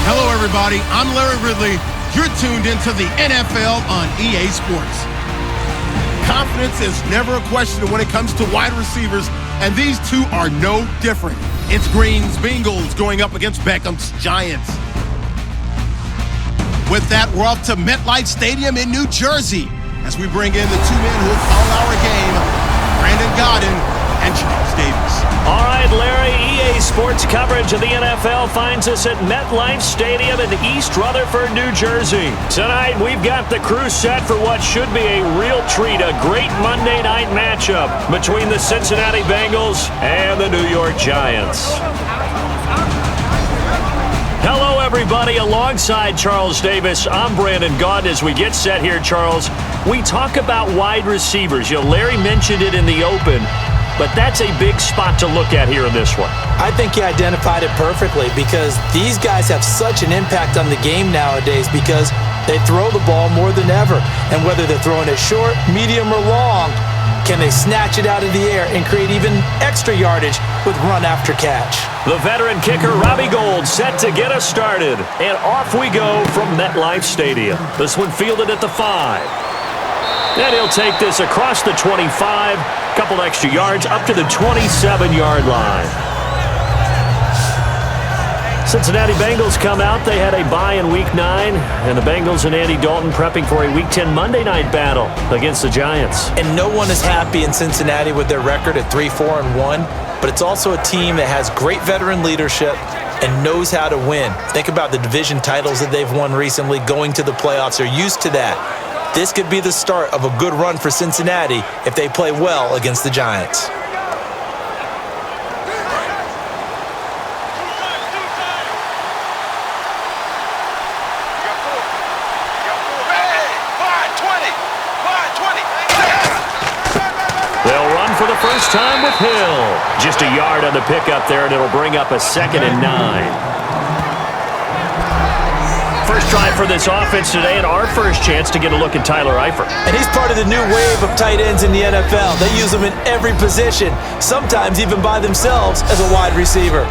Hello, everybody. I'm Larry Ridley. You're tuned into the NFL on EA Sports. Confidence is never a question when it comes to wide receivers, and these two are no different. It's Green's Bengals going up against Beckham's Giants. With that, we're off to MetLife Stadium in New Jersey as we bring in the two men who will call our game, Brandon Gaudin and Charles Davis. All right, Larry, EA Sports coverage of the NFL finds us at MetLife Stadium in East Rutherford, New Jersey. Tonight, we've got the crew set for what should be a real treat, a great Monday night matchup between the Cincinnati Bengals and the New York Giants. Hello, everybody. Alongside Charles Davis, I'm Brandon Gaudin. As we get set here, Charles, we talk about wide receivers. You know, Larry mentioned it in the open, but that's a big spot to look at here in this one. I think he identified it perfectly because these guys have such an impact on the game nowadays because they throw the ball more than ever. And whether they're throwing it short, medium, or long, can they snatch it out of the air and create even extra yardage with run after catch? The veteran kicker, Robbie Gould, set to get us started. And off we go from MetLife Stadium. This one fielded at the 5. And he'll take this across the 25, couple extra yards up to the 27-yard line. Cincinnati Bengals come out. They had a bye in Week 9, and the Bengals and Andy Dalton prepping for a Week 10 Monday night battle against the Giants. And no one is happy in Cincinnati with their record at 3-4-1, but it's also a team that has great veteran leadership and knows how to win. Think about the division titles that they've won recently, going to the playoffs. They're used to that. This could be the start of a good run for Cincinnati if they play well against the Giants. They'll run for the first time with Hill. Just a yard on the pickup there, and it'll bring up a 2nd and 9. First drive for this offense today, and our first chance to get a look at Tyler Eifert. And he's part of the new wave of tight ends in the NFL. They use them in every position, sometimes even by themselves as a wide receiver.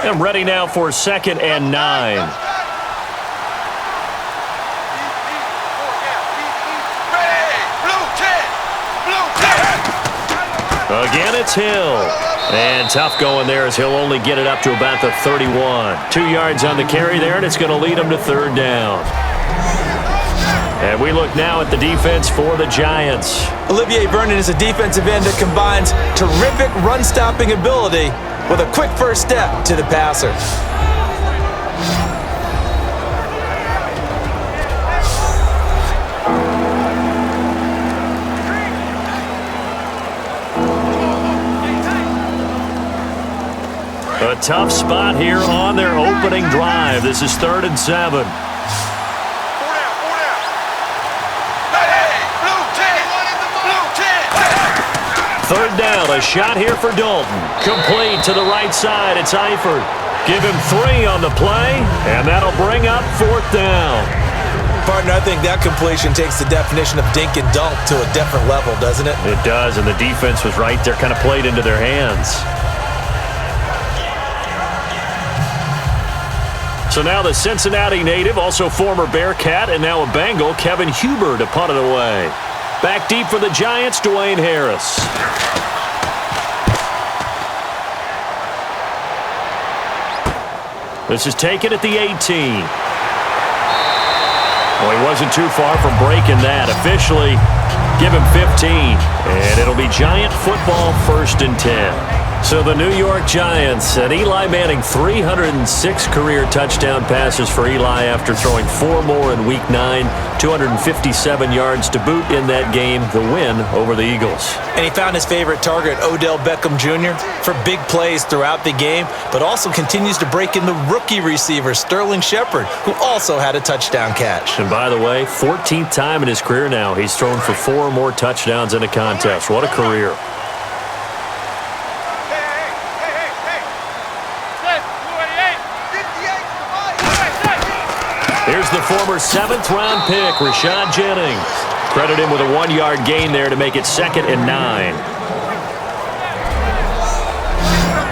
And ready now for 2nd and 9. Again, it's Hill. And tough going there as he'll only get it up to about the 31. 2 yards on the carry there, and it's going to lead him to 3rd down. And we look now at the defense for the Giants. Olivier Vernon is a defensive end that combines terrific run-stopping ability with a quick first step to the passer. A tough spot here on their opening drive. This is 3rd and 7. Third down, a shot here for Dalton. Complete to the right side. It's Eifert. Give him 3 on the play, and that'll bring up 4th down. Partner, I think that completion takes the definition of dink and dunk to a different level, doesn't it? It does, and the defense was right there, kind of played into their hands. So now the Cincinnati native, also former Bearcat, and now a Bengal, Kevin Huber, to punt it away. Back deep for the Giants, Dwayne Harris. This is taken at the 18. Well, he wasn't too far from breaking that. Officially, give him 15. And it'll be Giant football, 1st and 10. So the New York Giants and Eli Manning, 306 career touchdown passes for Eli after throwing 4 more in Week 9, 257 yards to boot in that game, the win over the Eagles. And he found his favorite target, Odell Beckham Jr., for big plays throughout the game, but also continues to break in the rookie receiver, Sterling Shepard, who also had a touchdown catch. And by the way, 14th time in his career now, he's thrown for 4 or more touchdowns in a contest. What a career. Here's the former 7th-round pick, Rashad Jennings. Credit him with a 1-yard gain there to make it 2nd and 9.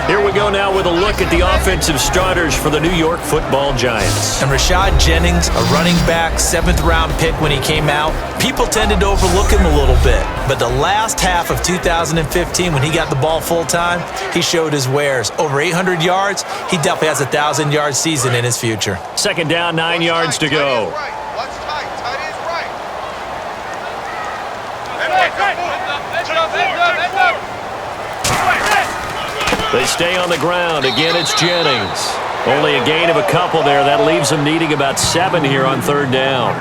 Here we go now with a look at the offensive starters for the New York Football Giants. And Rashad Jennings, a running back, 7th-round pick when he came out. People tended to overlook him a little bit. But the last half of 2015, when he got the ball full-time, he showed his wares. Over 800 yards, he definitely has a 1,000-yard season in his future. 2nd down, 9 yards to go. They stay on the ground. Again, it's Jennings. Only a gain of a couple there. That leaves them needing about 7 here on 3rd down.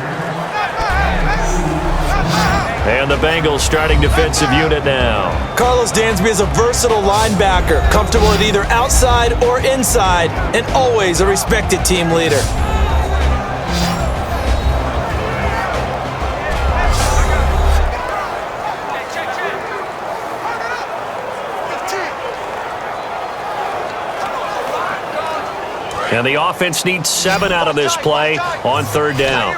And the Bengals starting defensive unit now. Carlos Dansby is a versatile linebacker, comfortable at either outside or inside, and always a respected team leader. And the offense needs 7 out of this play on 3rd down.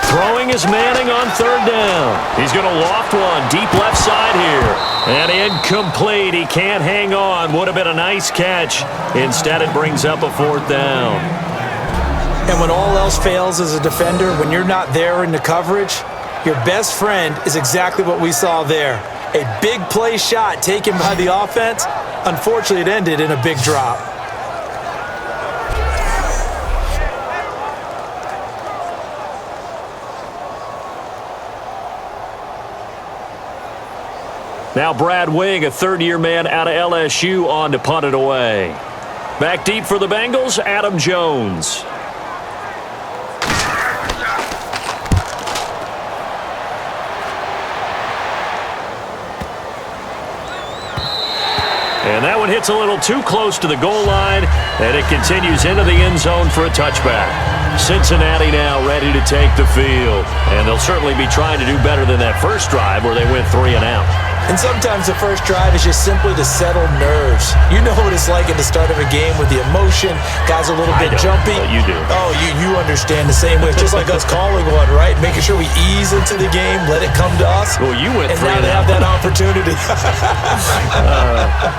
Throwing is Manning on 3rd down. He's going to loft one deep left side here. And incomplete. He can't hang on. Would have been a nice catch. Instead, it brings up a 4th down. And when all else fails as a defender, when you're not there in the coverage, your best friend is exactly what we saw there. A big play shot taken by the offense. Unfortunately, it ended in a big drop. Now Brad Wing, a 3rd-year man out of LSU, on to punt it away. Back deep for the Bengals, Adam Jones. And that one hits a little too close to the goal line, and it continues into the end zone for a touchback. Cincinnati now ready to take the field, and they'll certainly be trying to do better than that first drive where they went 3 and out. And sometimes the first drive is just simply to settle nerves. You know what it's like at the start of a game with the emotion. Guys are a little bit jumpy. But you do. Oh, you understand the same way. It's just like us calling one, right? Making sure we ease into the game, let it come to us. Well, you went 3 and out. And now they have that opportunity.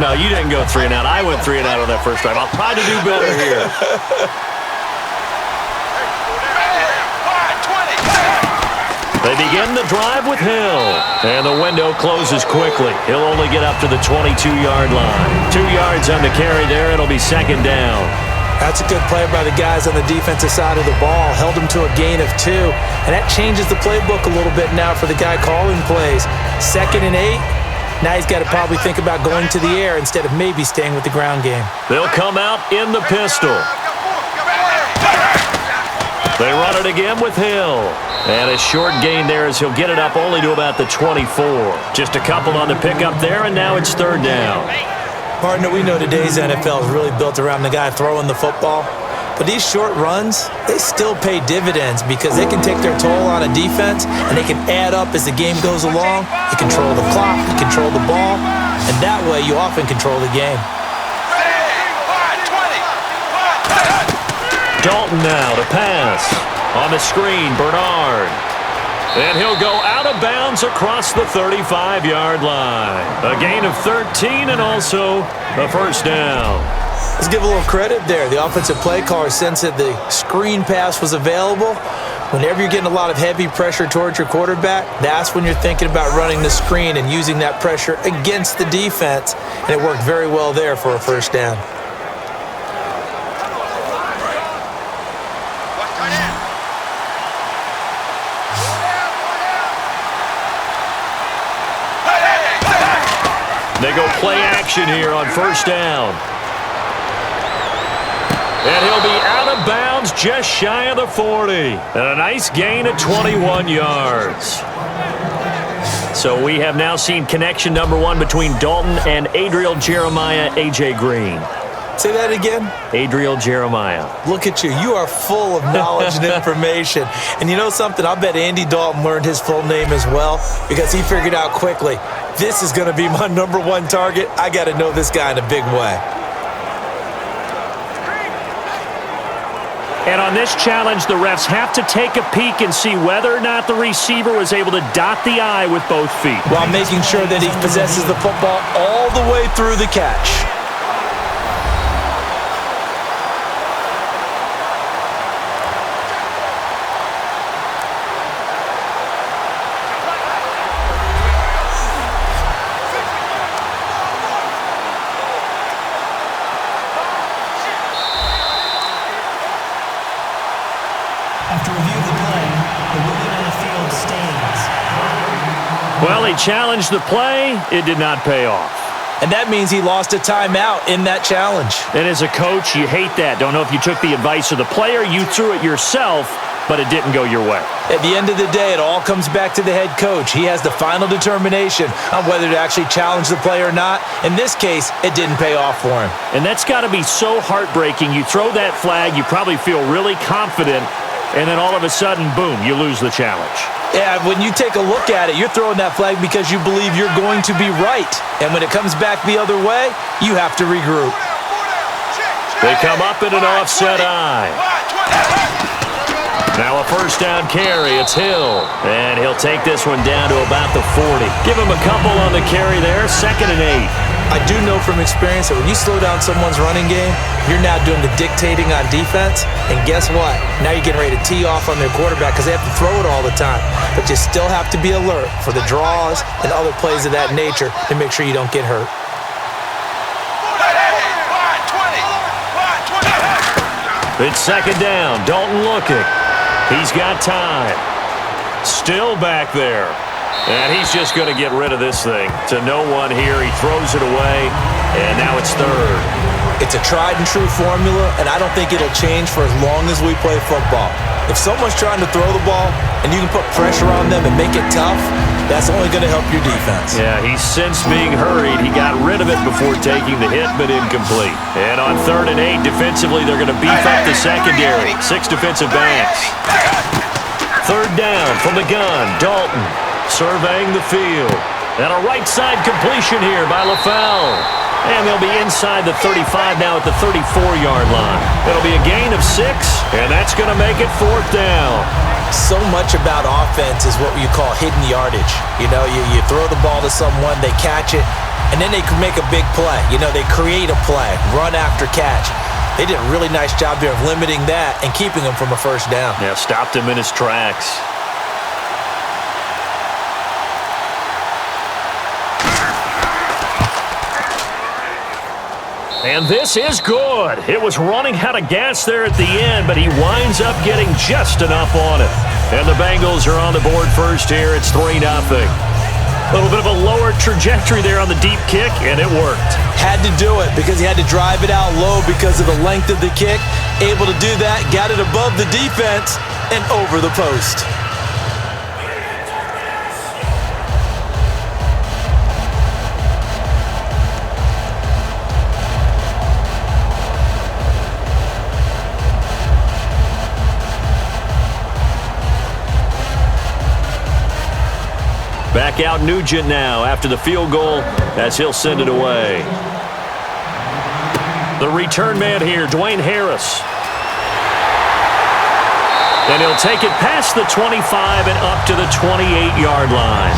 No, you didn't go 3 and out. I went 3 and out on that first drive. I'll try to do better here. They begin the drive with Hill, and the window closes quickly. He'll only get up to the 22-yard line. 2 yards on the carry there. It'll be 2nd down. That's a good play by the guys on the defensive side of the ball. Held him to a gain of 2, and that changes the playbook a little bit now for the guy calling plays. 2nd and 8. Now he's got to probably think about going to the air instead of maybe staying with the ground game. They'll come out in the pistol. They run it again with Hill. And a short gain there as he'll get it up only to about the 24. Just a couple on the pickup there, and now it's 3rd down. Partner, we know today's NFL is really built around the guy throwing the football. But these short runs, they still pay dividends because they can take their toll on a defense, and they can add up as the game goes along. You control the clock, you control the ball, and that way you often control the game. Dalton now to pass. On the screen, Bernard. And he'll go out of bounds across the 35-yard line. A gain of 13 and also a 1st down. Let's give a little credit there. The offensive play caller sensed that the screen pass was available. Whenever you're getting a lot of heavy pressure towards your quarterback, that's when you're thinking about running the screen and using that pressure against the defense. And it worked very well there for a 1st down. They go play action here on 1st down. And he'll be out of bounds just shy of the 40. And a nice gain of 21 yards. So we have now seen connection number 1 between Dalton and Adriel Jeremiah, A.J. Green. Say that again? Adriel Jeremiah. Look at you. You are full of knowledge and information. And you know something? I bet Andy Dalton learned his full name as well because he figured out quickly, this is going to be my number 1 target. I got to know this guy in a big way. And on this challenge, the refs have to take a peek and see whether or not the receiver was able to dot the I with both feet, while making sure that he possesses the football all the way through the catch. After review of the play, the ruling on the field stands. Well, he challenged the play. It did not pay off. And that means he lost a timeout in that challenge. And as a coach, you hate that. Don't know if you took the advice of the player, you threw it yourself, but it didn't go your way. At the end of the day, it all comes back to the head coach. He has the final determination on whether to actually challenge the play or not. In this case, it didn't pay off for him. And that's got to be so heartbreaking. You throw that flag, you probably feel really confident, and then all of a sudden, boom, you lose the challenge. Yeah, when you take a look at it, you're throwing that flag because you believe you're going to be right. And when it comes back the other way, you have to regroup. They come up in an offset I. Now a first down carry. It's Hill. And he'll take this one down to about the 40. Give him a couple on the carry there. 2nd and 8. I do know from experience that when you slow down someone's running game, you're now doing the dictating on defense. And guess what? Now you're getting ready to tee off on their quarterback because they have to throw it all the time. But you still have to be alert for the draws and other plays of that nature to make sure you don't get hurt. It's 2nd down. Dalton looking. He's got time. Still back there. And he's just going to get rid of this thing. To no one here. He throws it away. And now it's 3rd. It's a tried and true formula, and I don't think it'll change for as long as we play football. If someone's trying to throw the ball and you can put pressure on them and make it tough, that's only going to help your defense. Yeah, he's since being hurried. He got rid of it before taking the hit, but incomplete. And on 3rd and 8, defensively, they're going to beef up the secondary. 6 defensive backs. 3rd down from the gun. Dalton surveying the field. And a right side completion here by LaFell. And they'll be inside the 35 now at the 34-yard line. It'll be a gain of 6, and that's going to make it 4th down. So much about offense is what you call hidden yardage. You know, you throw the ball to someone, they catch it, and then they can make a big play. You know, they create a play, run after catch. They did a really nice job there of limiting that and keeping him from a first down. Yeah, stopped him in his tracks. And this is good. It was running out of gas there at the end, but he winds up getting just enough on it. And the Bengals are on the board first here. It's 3-0. A little bit of a lower trajectory there on the deep kick, and it worked. Had to do it because he had to drive it out low because of the length of the kick. Able to do that, got it above the defense and over the post. Back out Nugent now after the field goal as he'll send it away. The return man here, Dwayne Harris. And he'll take it past the 25 and up to the 28-yard line.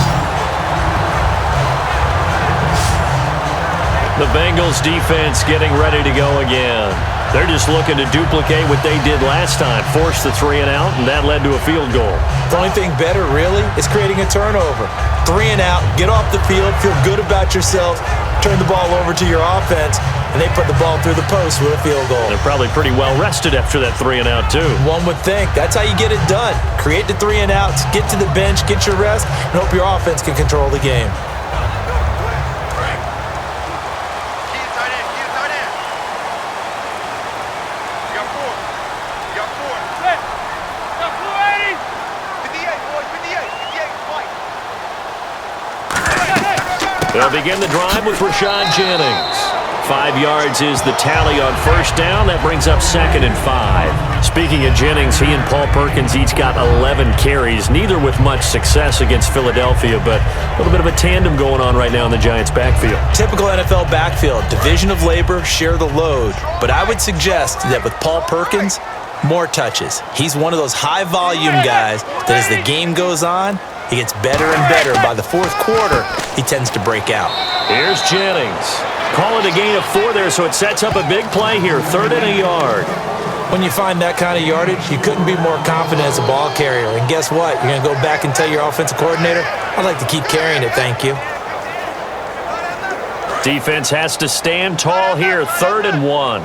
The Bengals defense getting ready to go again. They're just looking to duplicate what they did last time, force the 3 and out, and that led to a field goal. The only thing better, really, is creating a turnover. 3 and out, get off the field, feel good about yourself, turn the ball over to your offense, and they put the ball through the post with a field goal. They're probably pretty well rested after that 3 and out, too. One would think. That's how you get it done. Create the 3 and outs, get to the bench, get your rest, and hope your offense can control the game. They'll begin the drive with Rashad Jennings. 5 yards is the tally on first down. That brings up 2nd and 5. Speaking of Jennings, he and Paul Perkins each got 11 carries, neither with much success against Philadelphia, but a little bit of a tandem going on right now in the Giants' backfield. Typical NFL backfield, division of labor, share the load. But I would suggest that with Paul Perkins, more touches. He's one of those high-volume guys that as the game goes on, he gets better and better. By the fourth quarter, he tends to break out. Here's Jennings. Call it a gain of 4 there, so it sets up a big play here, 3rd and a yard. When you find that kind of yardage, you couldn't be more confident as a ball carrier. And guess what? You're going to go back and tell your offensive coordinator, I'd like to keep carrying it, thank you. Defense has to stand tall here, 3rd and 1.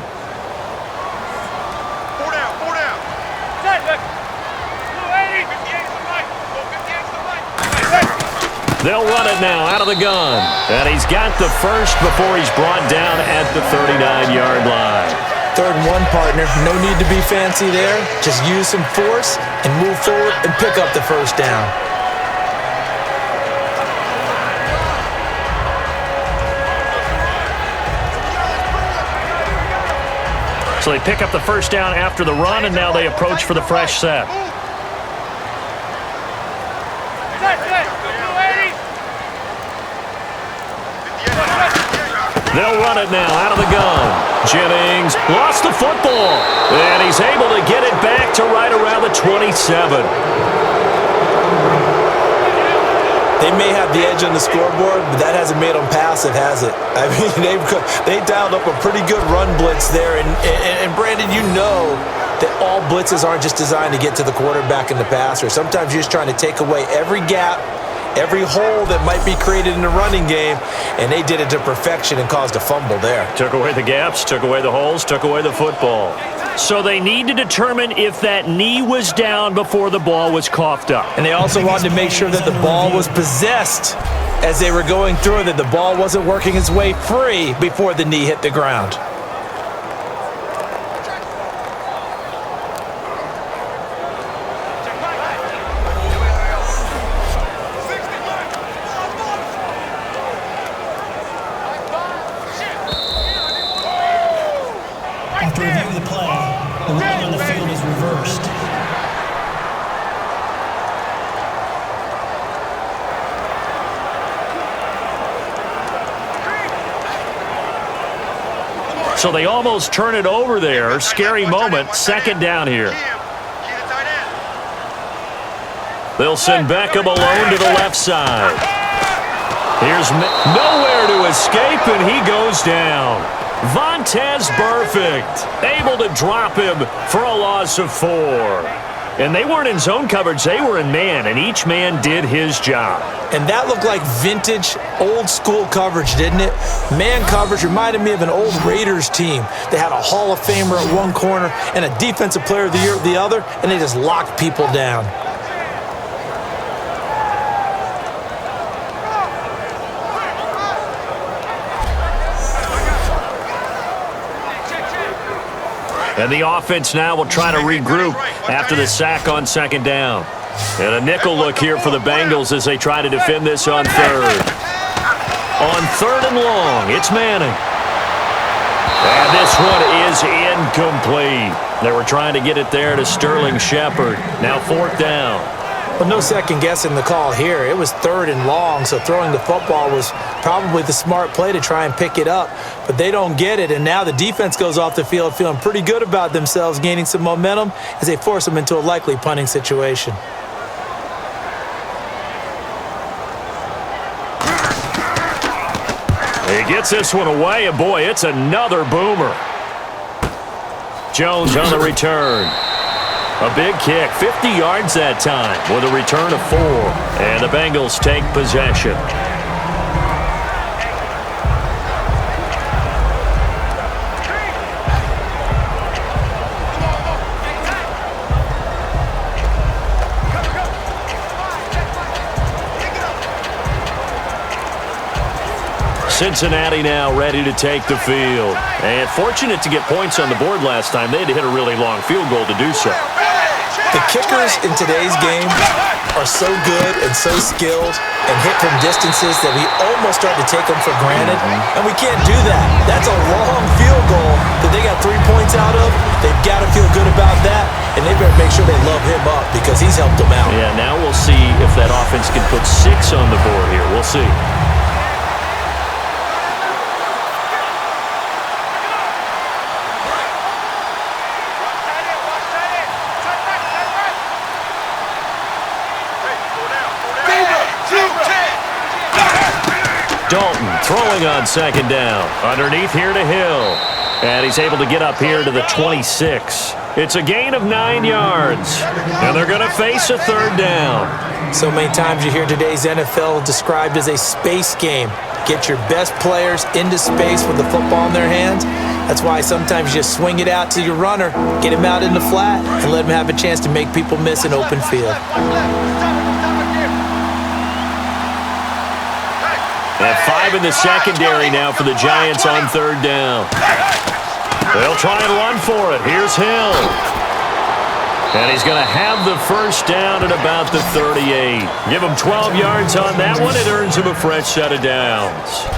They'll run it now out of the gun. And he's got the first before he's brought down at the 39-yard line. 3rd and 1, partner. No need to be fancy there. Just use some force and move forward and pick up the first down. So they pick up the first down after the run, and now they approach for the fresh set. They'll run it now out of the gun. Jennings lost the football, and he's able to get it back to right around the 27. They may have the edge on the scoreboard, but that hasn't made them passive, has it? I mean, they dialed up a pretty good run blitz there. And Brandon, you know that all blitzes aren't just designed to get to the quarterback and the passer. Sometimes you're just trying to take away every gap, every hole that might be created in the running game, and they did it to perfection and caused a fumble there. Took away the gaps, took away the holes, took away the football. So they need to determine if that knee was down before the ball was coughed up. And they also wanted to make sure that the ball was possessed as they were going through it, that the ball wasn't working its way free before the knee hit the ground. After reviewing the play, the ruling on the field is reversed. So they almost turn it over there. Scary moment. 2nd down here. They'll send Beckham alone to the left side. Here's nowhere to escape, and he goes down. Vontaze Burfict able to drop him for a loss of 4. And they weren't in zone coverage. They were in man, and each man did his job. And that looked like vintage, old-school coverage, didn't it? Man coverage reminded me of an old Raiders team. They had a Hall of Famer at one corner and a Defensive Player of the Year at the other, and they just locked people down. And the offense now will try to regroup after the sack on 2nd down. And a nickel look here for the Bengals as they try to defend this on 3rd. On 3rd and long, it's Manning. And this one is incomplete. They were trying to get it there to Sterling Shepard. Now 4th down. Well, no second guessing the call here. It was 3rd and long, so throwing the football was probably the smart play to try and pick it up. But they don't get it, and now the defense goes off the field feeling pretty good about themselves, gaining some momentum as they force them into a likely punting situation. He gets this one away, and boy, it's another boomer. Jones on the return. A big kick, 50 yards that time with a return of 4. And the Bengals take possession. Cincinnati now ready to take the field. And fortunate to get points on the board last time. They had to hit a really long field goal to do so. The kickers in today's game are so good and so skilled and hit from distances that we almost start to take them for granted. And we can't do that. That's a long field goal that they got 3 points out of. They've got to feel good about that, and they better make sure they love him up because he's helped them out. Yeah, now we'll see if that offense can put 6 on the board here. We'll see. Dalton throwing on second down. Underneath here to Hill. And he's able to get up here to the 26. It's a gain of 9 yards. And they're going to face a third down. So many times you hear today's NFL described as a space game. Get your best players into space with the football in their hands. That's why sometimes you just swing it out to your runner, get him out in the flat, and let him have a chance to make people miss an open field. And 5 in the secondary now for the Giants on third down. They'll try and run for it. Here's Hill. And he's going to have the first down at about the 38. Give him 12 yards on that one. It earns him a fresh set of downs.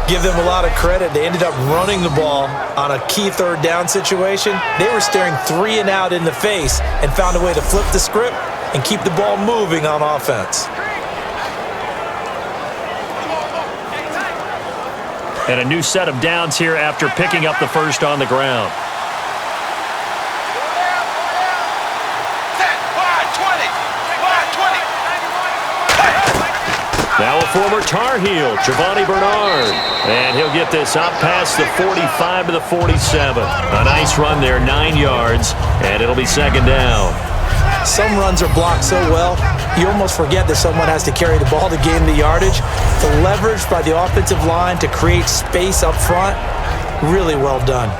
Give them a lot of credit. They ended up running the ball on a key third down situation. They were staring 3 and out in the face and found a way to flip the script and keep the ball moving on offense. And a new set of downs here after picking up the first on the ground. Now a former Tar Heel, Giovanni Bernard. And he'll get this up past the 45 to the 47. A nice run there, 9 yards, and it'll be second down. Some runs are blocked so well, you almost forget that someone has to carry the ball to gain the yardage. The leverage by the offensive line to create space up front, really well done.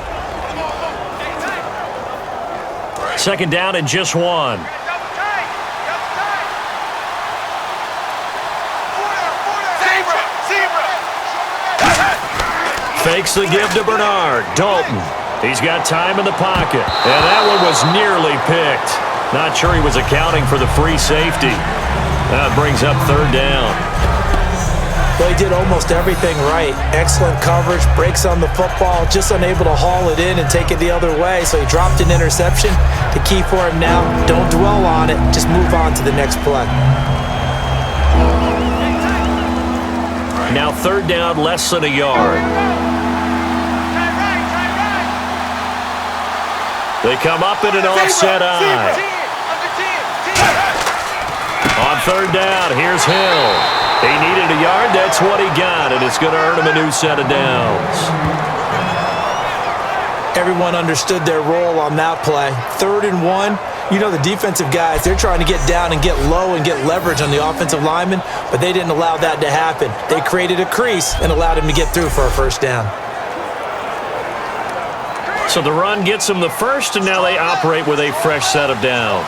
Second down and just 1. Fakes the give to Bernard. Dalton. He's got time in the pocket. And that one was nearly picked. Not sure he was accounting for the free safety. That brings up third down. Well, he did almost everything right. Excellent coverage, breaks on the football, just unable to haul it in and take it the other way. So he dropped an interception. The key for him now, don't dwell on it. Just move on to the next play. Now third down, less than a yard. They come up in an offset eye. On third down, here's Hill. He needed a yard. That's what he got, and it's going to earn him a new set of downs. Everyone understood their role on that play. 3rd and 1. You know, the defensive guys, they're trying to get down and get low and get leverage on the offensive lineman, but they didn't allow that to happen. They created a crease and allowed him to get through for a first down. So the run gets them the first, and now they operate with a fresh set of downs.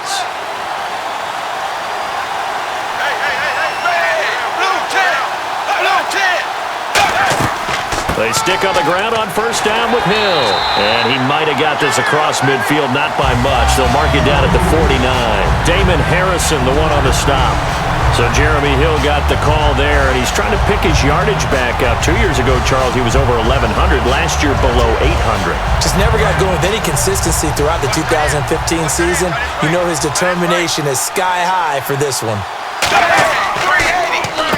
They stick on the ground on first down with Hill. And he might have got this across midfield, not by much. They'll mark it down at the 49. Damon Harrison, the one on the stop. So Jeremy Hill got the call there, and he's trying to pick his yardage back up. 2 years ago, Charles, he was over 1,100. Last year, below 800. Just never got going with any consistency throughout the 2015 season. You know his determination is sky high for this one.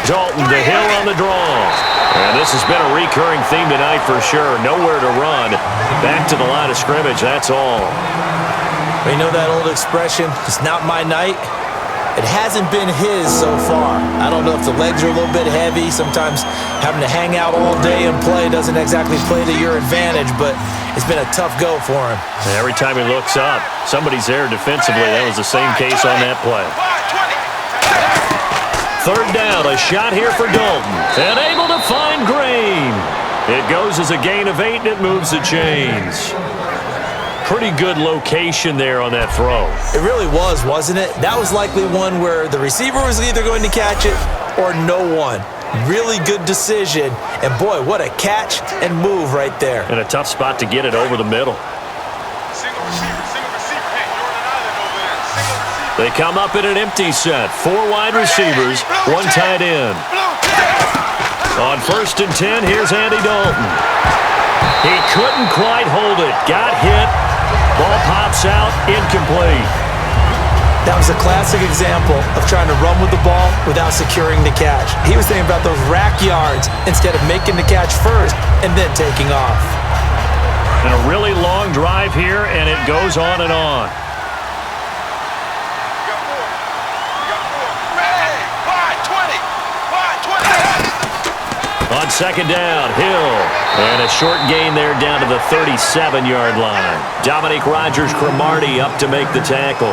Dalton to Hill on the draw. And this has been a recurring theme tonight for sure. Nowhere to run. Back to the line of scrimmage, that's all. You know that old expression, it's not my night? It hasn't been his so far. I don't know if the legs are a little bit heavy. Sometimes having to hang out all day and play doesn't exactly play to your advantage, but it's been a tough go for him. Every time he looks up, somebody's there defensively. That was the same case on that play. Third down, a shot here for Dalton. And able to find Green. It goes as a gain of 8, and it moves the chains. Pretty good location there on that throw. It really was, wasn't it? That was likely one where the receiver was either going to catch it or no one. Really good decision. And boy, what a catch and move right there. And a tough spot to get it over the middle. They come up in an empty set. 4 wide receivers, 1 tight end. On 1st and 10, here's Andy Dalton. He couldn't quite hold it. Got hit. Ball pops out, incomplete. That was a classic example of trying to run with the ball without securing the catch. He was thinking about those rack yards instead of making the catch first and then taking off. And a really long drive here, and it goes on and on. On on second down, Hill. And a short gain there down to the 37-yard line. Dominique Rodgers-Cromartie up to make the tackle.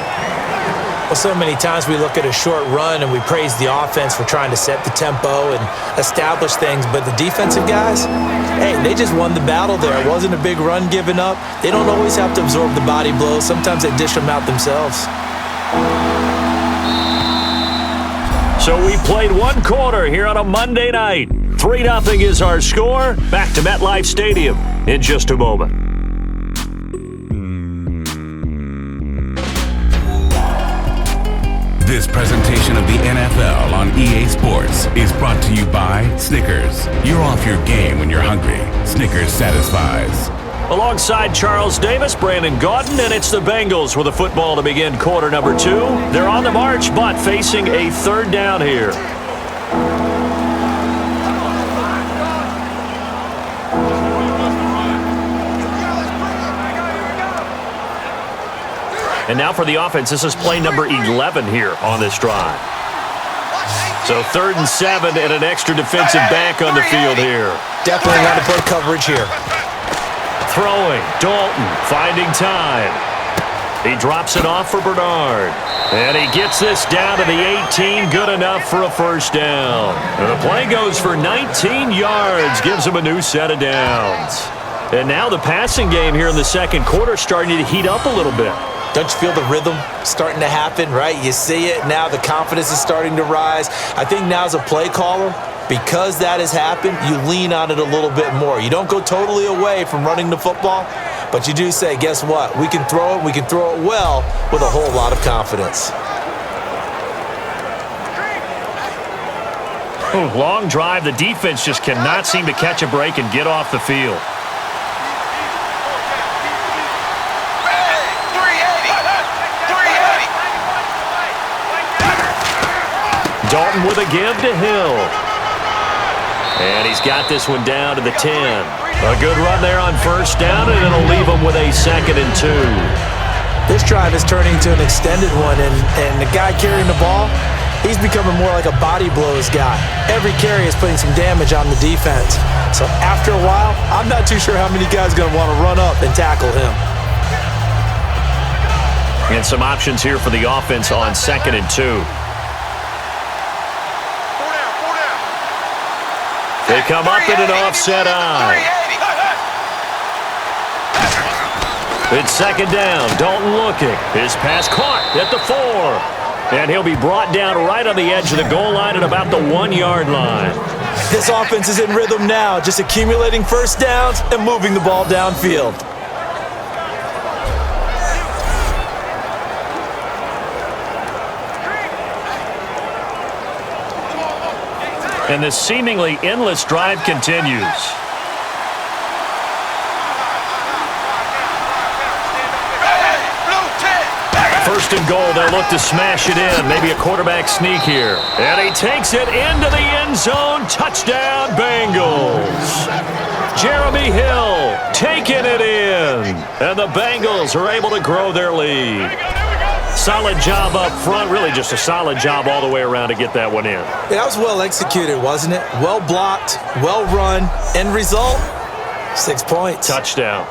Well, so many times we look at a short run and we praise the offense for trying to set the tempo and establish things, but the defensive guys, hey, they just won the battle there. It wasn't a big run given up. They don't always have to absorb the body blows. Sometimes they dish them out themselves. So we played one quarter here on a Monday night. 3-0 is our score. Back to MetLife Stadium in just a moment. This presentation of the NFL on EA Sports is brought to you by Snickers. You're off your game when you're hungry. Snickers satisfies. Alongside Charles Davis, Brandon Gaudin, and it's the Bengals with a football to begin quarter number 2. They're on the march, but facing a third down here. And now for the offense, this is play number 11 here on this drive. So 3rd and 7 and an extra defensive back on the field here. Definitely want to play coverage here. Throwing, Dalton finding time. He drops it off for Bernard. And he gets this down to the 18, good enough for a first down. And the play goes for 19 yards, gives him a new set of downs. And now the passing game here in the second quarter starting to heat up a little bit. Don't you feel the rhythm starting to happen, right? You see it now. The confidence is starting to rise. I think now as a play caller, because that has happened, you lean on it a little bit more. You don't go totally away from running the football, but you do say, guess what? We can throw it. We can throw it well with a whole lot of confidence. Long drive. The defense just cannot seem to catch a break and get off the field. Dalton with a give to Hill. And he's got this one down to the 10. A good run there on first down, and it'll leave him with a 2nd and 2. This drive is turning into an extended one, and the guy carrying the ball, he's becoming more like a body blows guy. Every carry is putting some damage on the defense. So after a while, I'm not too sure how many guys are going to want to run up and tackle him. And some options here for the offense on 2nd and 2. They come up in an offset eye. It's 2nd down. Dalton looking. His pass caught at the 4. And he'll be brought down right on the edge of the goal line at about the 1-yard line. This offense is in rhythm now, just accumulating first downs and moving the ball downfield. And this seemingly endless drive continues. First and goal, they'll look to smash it in. Maybe a quarterback sneak here. And he takes it into the end zone. Touchdown, Bengals. Jeremy Hill taking it in. And the Bengals are able to grow their lead. Solid job up front. Really just a solid job all the way around to get that one in. Yeah, that was well executed, wasn't it? Well blocked, well run. End result, 6 points. Touchdown.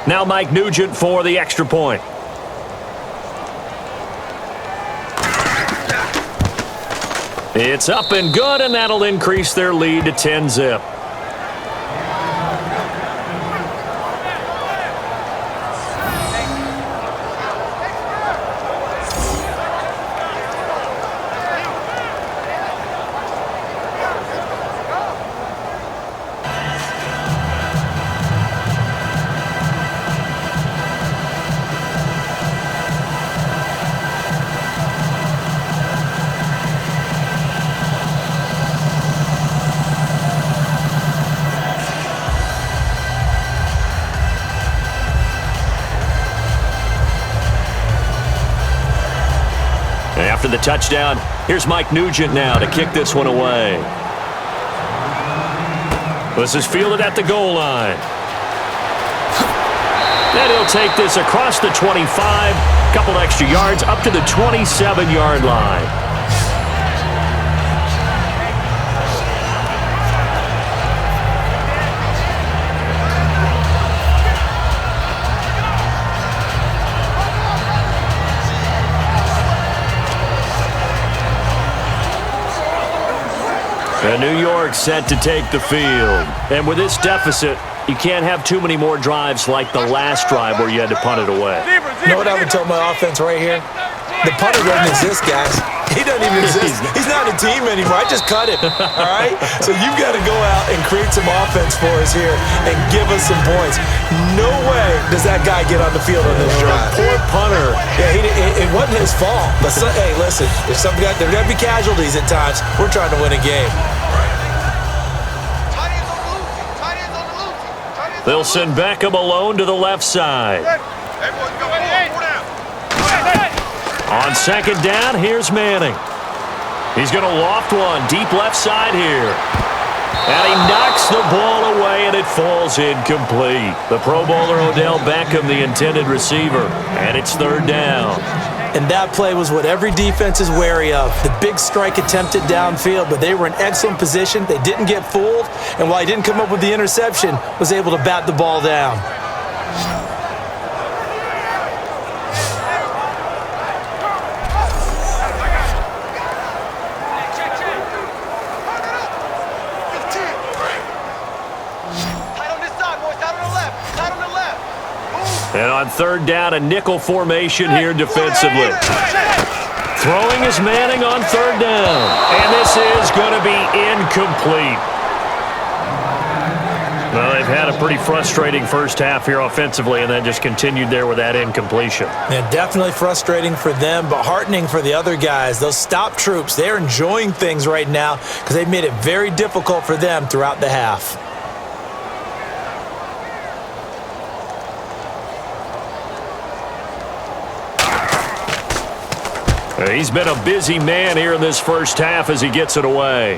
Now Mike Nugent for the extra point. It's up and good, and that'll increase their lead to 10-zip. After the touchdown, here's Mike Nugent now to kick this one away. This is fielded at the goal line. And he'll take this across the 25, couple extra yards up to the 27-yard line. And New York set to take the field. And with this deficit, you can't have too many more drives like the last drive where you had to punt it away. You know what I would tell my offense right here? The punter doesn't exist, guys. He doesn't even exist. He's not a team anymore. I just cut him, all right? So you've got to go out and create some offense for us here and give us some points. No way does that guy get on the field on this drive. Poor punter. Yeah, it wasn't his fault. But, hey, listen, there's going to be casualties at times. We're trying to win a game. They'll send Beckham alone to the left side. On second down, here's Manning. He's going to loft one deep left side here. And he knocks the ball away, and it falls incomplete. The Pro Bowler Odell Beckham, the intended receiver. And it's third down. And that play was what every defense is wary of. The big strike attempted downfield, but they were in excellent position. They didn't get fooled, and while he didn't come up with the interception, was able to bat the ball down. And on third down, a nickel formation here defensively. Throwing is Manning on third down. And this is going to be incomplete. Well, they've had a pretty frustrating first half here offensively, and then just continued there with that incompletion. Yeah, definitely frustrating for them, but heartening for the other guys. Those stop troops, they're enjoying things right now because they've made it very difficult for them throughout the half. He's been a busy man here in this first half as he gets it away.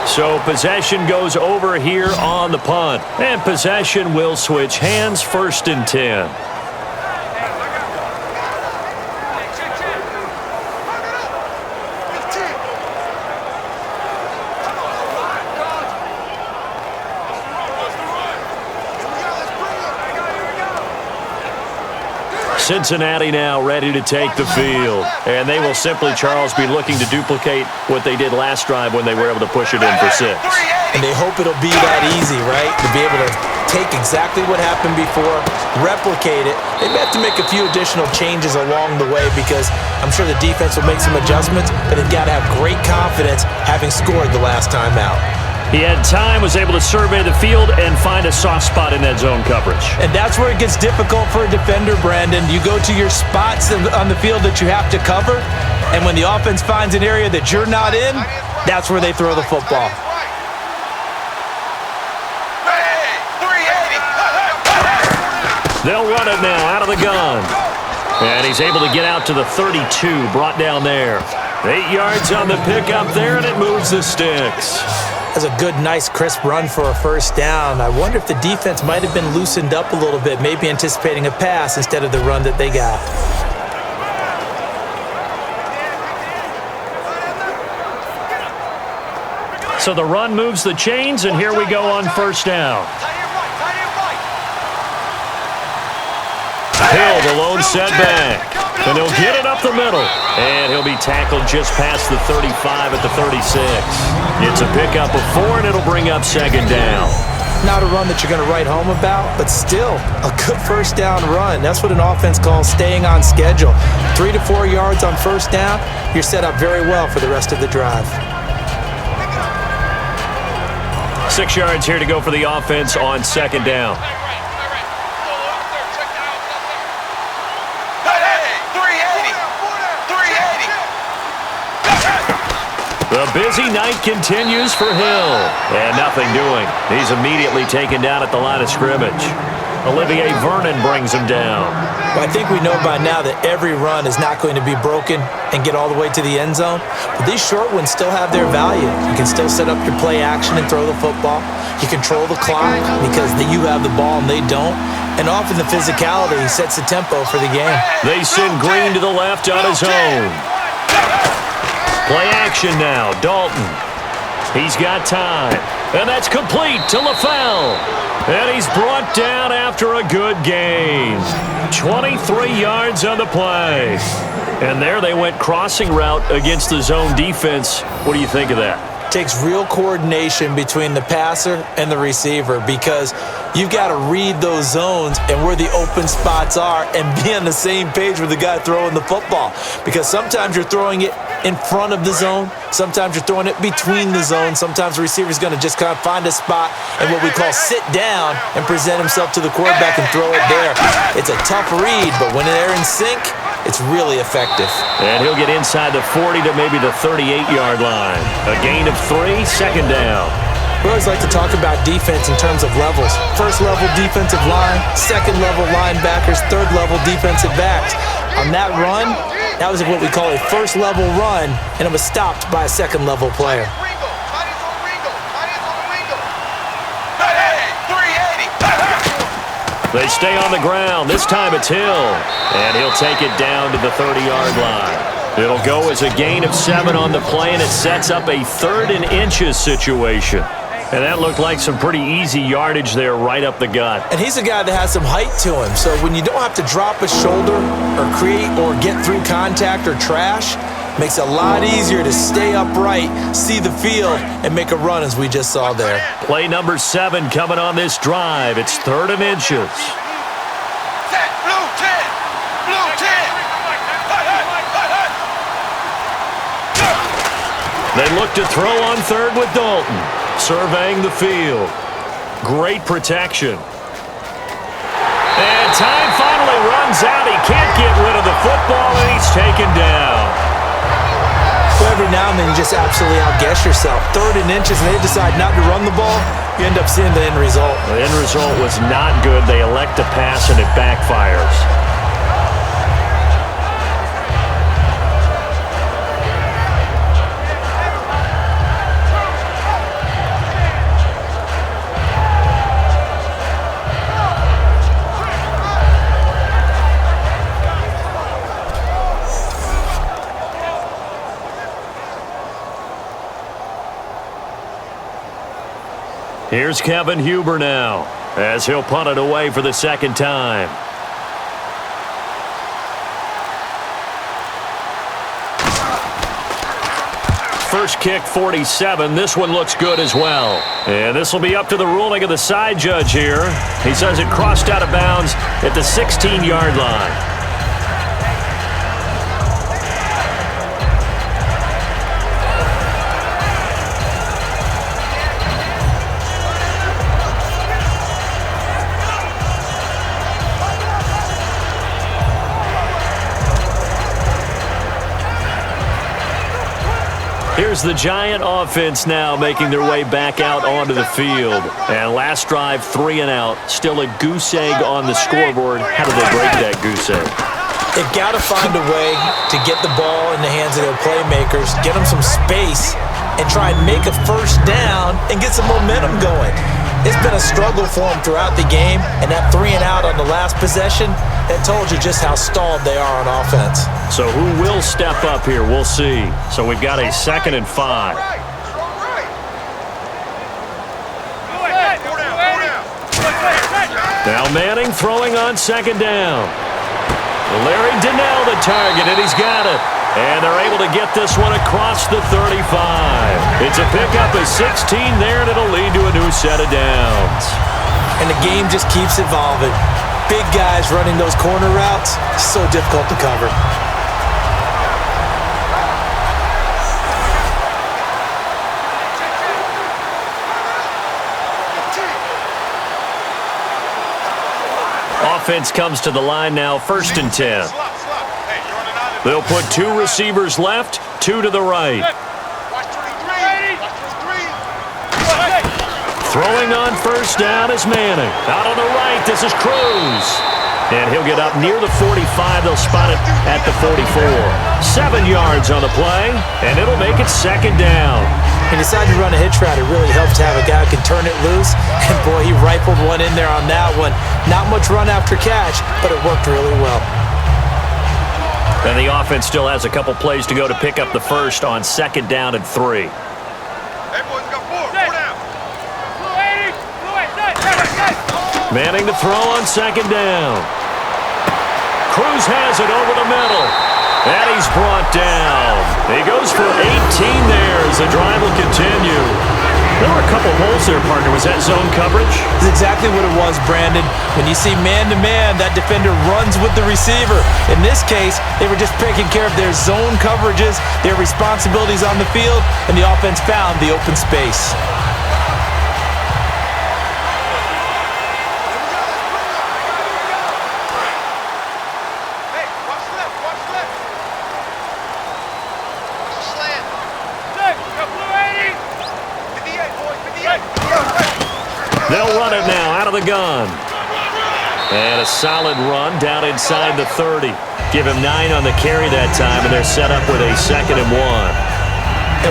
So possession goes over here on the punt. And possession will switch hands, 1st and 10. Cincinnati now ready to take the field. And they will simply, Charles, be looking to duplicate what they did last drive when they were able to push it in for 6. And they hope it'll be that easy, right? To be able to take exactly what happened before, replicate it. They may have to make a few additional changes along the way because I'm sure the defense will make some adjustments, but they've got to have great confidence having scored the last time out. He had time, was able to survey the field and find a soft spot in that zone coverage. And that's where it gets difficult for a defender, Brandon. You go to your spots on the field that you have to cover, and when the offense finds an area that you're not in, that's where they throw the football. They'll run it now out of the gun. And he's able to get out to the 32, brought down there. 8 yards on the pickup there, and it moves the sticks. That's a good, nice, crisp run for a first down. I wonder if the defense might have been loosened up a little bit, maybe anticipating a pass instead of the run that they got. So the run moves the chains, and here we go on first down. Hill, the lone setback. And he'll get it up the middle. And he'll be tackled just past the 35 at the 36. It's a pickup of 4, and it'll bring up second down. Not a run that you're going to write home about, but still a good first down run. That's what an offense calls staying on schedule. 3 to 4 yards on first down, you're set up very well for the rest of the drive. 6 yards here to go for the offense on second down. The busy night continues for Hill. And nothing doing. He's immediately taken down at the line of scrimmage. Olivier Vernon brings him down. Well, I think we know by now that every run is not going to be broken and get all the way to the end zone. But these short ones still have their value. You can still set up your play action and throw the football. You control the clock because you have the ball and they don't. And often the physicality sets the tempo for the game. They send Green to the left on his own. Play action now, Dalton. He's got time. And that's complete to LaFell. And he's brought down after a good gain. 23 yards on the play. And there they went crossing route against the zone defense. What do you think of that? Takes real coordination between the passer and the receiver because you've got to read those zones and where the open spots are and be on the same page with the guy throwing the football. Because sometimes you're throwing it in front of the zone. Sometimes you're throwing it between the zones. Sometimes the receiver's going to just kind of find a spot and what we call sit down and present himself to the quarterback and throw it there. It's a tough read, but when they're in sync, it's really effective. And he'll get inside the 40 to maybe the 38-yard line. A gain of 3, second down. We always like to talk about defense in terms of levels. First level defensive line, second level linebackers, third level defensive backs. On that run, that was what we call a first level run, and it was stopped by a second level player. They stay on the ground. This time it's Hill. And he'll take it down to the 30-yard line. It'll go as a gain of 7 on the play, and it sets up a 3rd and inches situation. And that looked like some pretty easy yardage there right up the gut. And he's a guy that has some height to him. So when you don't have to drop a shoulder or create or get through contact or trash, makes it a lot easier to stay upright, see the field, and make a run as we just saw there. Play number 7 coming on this drive. It's 3rd and inches. They look to throw on 3rd with Dalton, surveying the field. Great protection. And time finally runs out. He can't get rid of the football, and he's taken down. Well, every now and then you just absolutely outguess yourself. 3rd and inches, and they decide not to run the ball, you end up seeing the end result. The end result was not good. They elect to pass, and it backfires. Here's Kevin Huber now, as he'll punt it away for the 2nd time. First kick, 47. This one looks good as well. And this will be up to the ruling of the side judge here. He says it crossed out of bounds at the 16-yard line. Here's the Giant offense now making their way back out onto the field. And last drive, 3 and out. Still a goose egg on the scoreboard. How do they break that goose egg? They've got to find a way to get the ball in the hands of their playmakers, get them some space, and try and make a first down and get some momentum going. It's been a struggle for them throughout the game, and that 3 and out on the last possession, that told you just how stalled they are on offense. So who will step up here? We'll see. So we've got a 2nd and 5. Now Manning throwing on 2nd down. Larry Donnell the target, and he's got it. And they're able to get this one across the 35. It's a pickup of 16 there, and it'll lead to a new set of downs. And the game just keeps evolving. Big guys running those corner routes, so difficult to cover. Offense comes to the line now, 1st and 10. They'll put 2 receivers left, 2 to the right. Throwing on 1st down is Manning. Out on the right, this is Cruz. And he'll get up near the 45. They'll spot it at the 44. 7 yards on the play, and it'll make it 2nd down. He decided to run a hitch route. It really helps to have a guy who can turn it loose. And, boy, he rifled one in there on that one. Not much run after catch, but it worked really well. And the offense still has a couple plays to go to pick up the first on 2nd down and 3. Hey, boys, got 4. 4 down. Manning to throw on second down. Cruz has it over the middle. And he's brought down. He goes for 18 there as the drive will continue. There were a couple holes there, partner. Was that zone coverage? That's exactly what it was, Brandon. When you see man-to-man, that defender runs with the receiver. In this case, they were just taking care of their zone coverages, their responsibilities on the field, and the offense found the open space. They'll run it now out of the gun. And a solid run down inside the 30. Give him 9 on the carry that time, and they're set up with a 2nd and 1.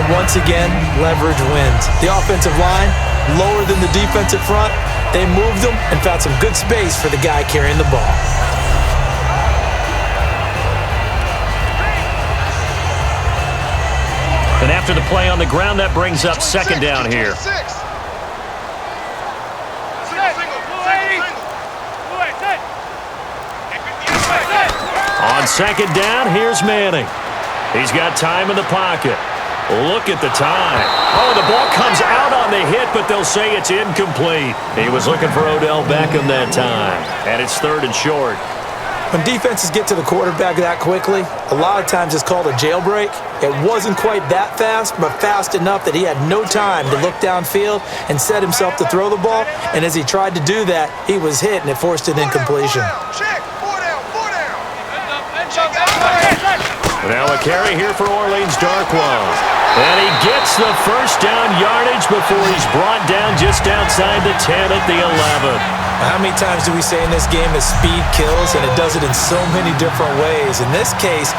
And once again, leverage wins. The offensive line, lower than the defensive front. They moved them and found some good space for the guy carrying the ball. And after the play on the ground, that brings up 2nd down here. On 2nd down, here's Manning. He's got time in the pocket. Look at the time. Oh, the ball comes out on the hit, but they'll say it's incomplete. He was looking for Odell Beckham that time, and it's 3rd and short. When defenses get to the quarterback that quickly, a lot of times it's called a jailbreak. It wasn't quite that fast, but fast enough that he had no time to look downfield and set himself to throw the ball. And as he tried to do that, he was hit, and it forced an incompletion. Now a carry here for Orleans Darkwa. And he gets the first down yardage before he's brought down just outside the 10 at the 11. How many times do we say in this game that speed kills, and it does it in so many different ways? In this case,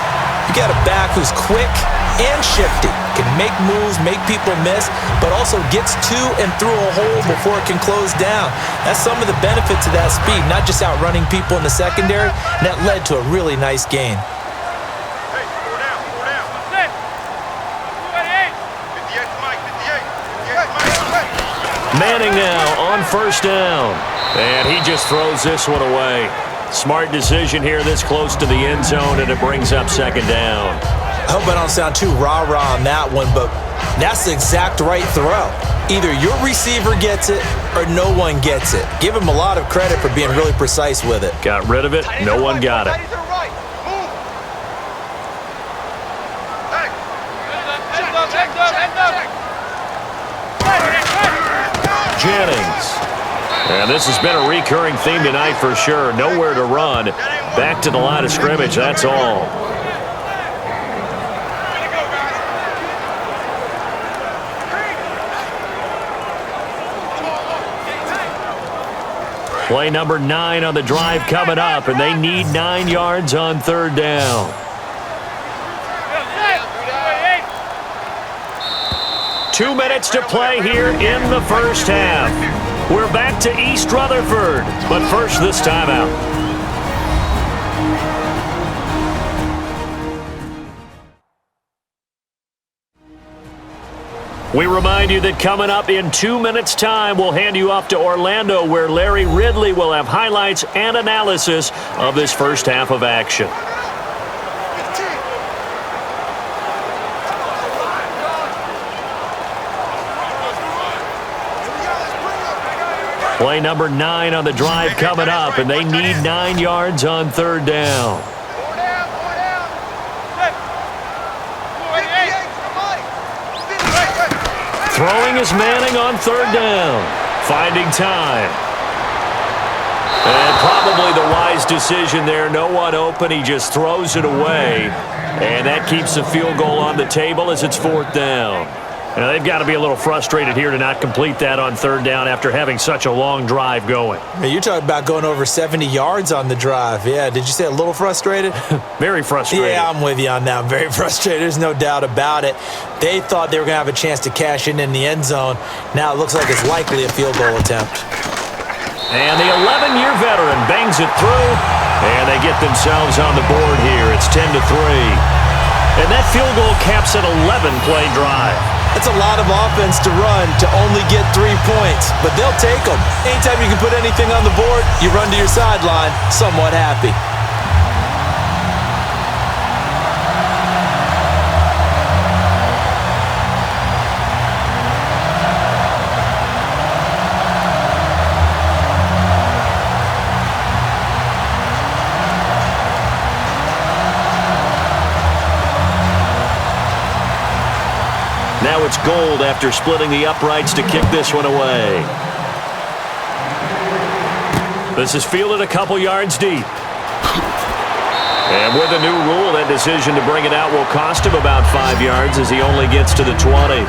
you got a back who's quick and shifty, can make moves, make people miss, but also gets to and through a hole before it can close down. That's some of the benefits of that speed, not just outrunning people in the secondary, and that led to a really nice gain. Manning now on 1st down. And he just throws this one away. Smart decision here this close to the end zone, and it brings up 2nd down. I hope I don't sound too rah-rah on that one, but that's the exact right throw. Either your receiver gets it or no one gets it. Give him a lot of credit for being really precise with it. Got rid of it. No one got it. Jennings. And this has been a recurring theme tonight for sure. Nowhere to run. Back to the line of scrimmage, that's all. Play number 9 on the drive coming up, and they need 9 yards on 3rd down. Two minutes to play here in the first half. We're back to East Rutherford, but first this timeout. We remind you that coming up in 2 minutes' time, we'll hand you off to Orlando, where Larry Ridley will have highlights and analysis of this first half of action. Play number 9 on the drive coming up, and they need 9 yards on 3rd down. Throwing is Manning on 3rd down. Finding time. And probably the wise decision there. No one open. He just throws it away. And that keeps the field goal on the table as it's 4th down. Now, they've got to be a little frustrated here to not complete that on 3rd down after having such a long drive going. Hey, you're talking about going over 70 yards on the drive. Yeah, did you say a little frustrated? Very frustrated. Yeah, I'm with you on that. I'm very frustrated. There's no doubt about it. They thought they were going to have a chance to cash in the end zone. Now it looks like it's likely a field goal attempt. And the 11-year veteran bangs it through, and they get themselves on the board here. It's 10-3. And that field goal caps an 11-play drive. It's a lot of offense to run to only get 3 points, but they'll take them. Anytime you can put anything on the board, you run to your sideline somewhat happy. Now it's Gold after splitting the uprights to kick this one away. This is fielded a couple yards deep. And with the new rule, that decision to bring it out will cost him about 5 yards as he only gets to the 20.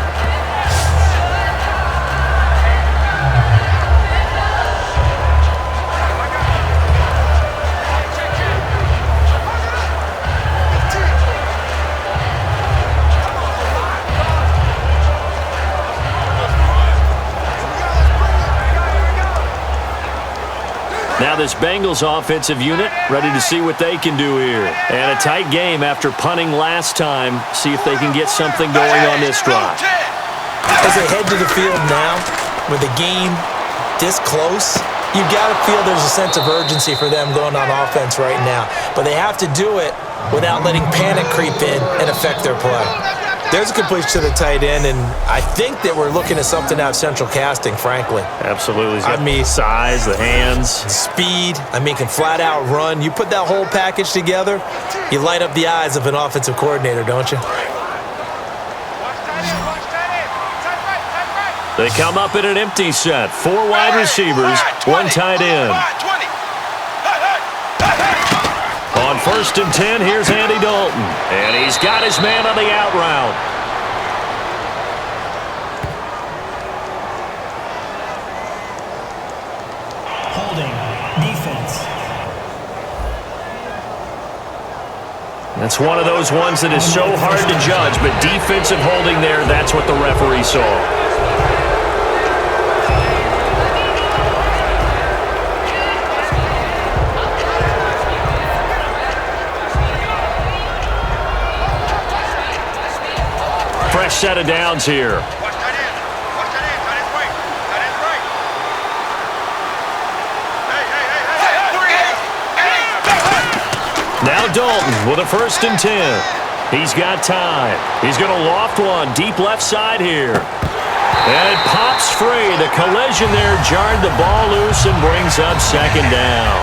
Now this Bengals offensive unit ready to see what they can do here. And a tight game after punting last time. See if they can get something going on this drive. As they head to the field now, with the game this close, you've got to feel there's a sense of urgency for them going on offense right now. But they have to do it without letting panic creep in and affect their play. There's a completion to the tight end, and I think that we're looking at something out of central casting, frankly. Absolutely. He's got the size, the hands. Speed. Can flat out run. You put that whole package together, you light up the eyes of an offensive coordinator, don't you? They come up in an empty set. 4 wide receivers, 1 tight end. On 1st and 10, here's Andy Dalton. And he's got his man on the out route. Holding. Defense. That's one of those ones that is so hard to judge, but defensive holding there, that's what the referee saw. Fresh set of downs here. Now Dalton with a 1st and 10. He's got time. He's going to loft one deep left side here. And it pops free. The collision there jarred the ball loose and brings up 2nd down.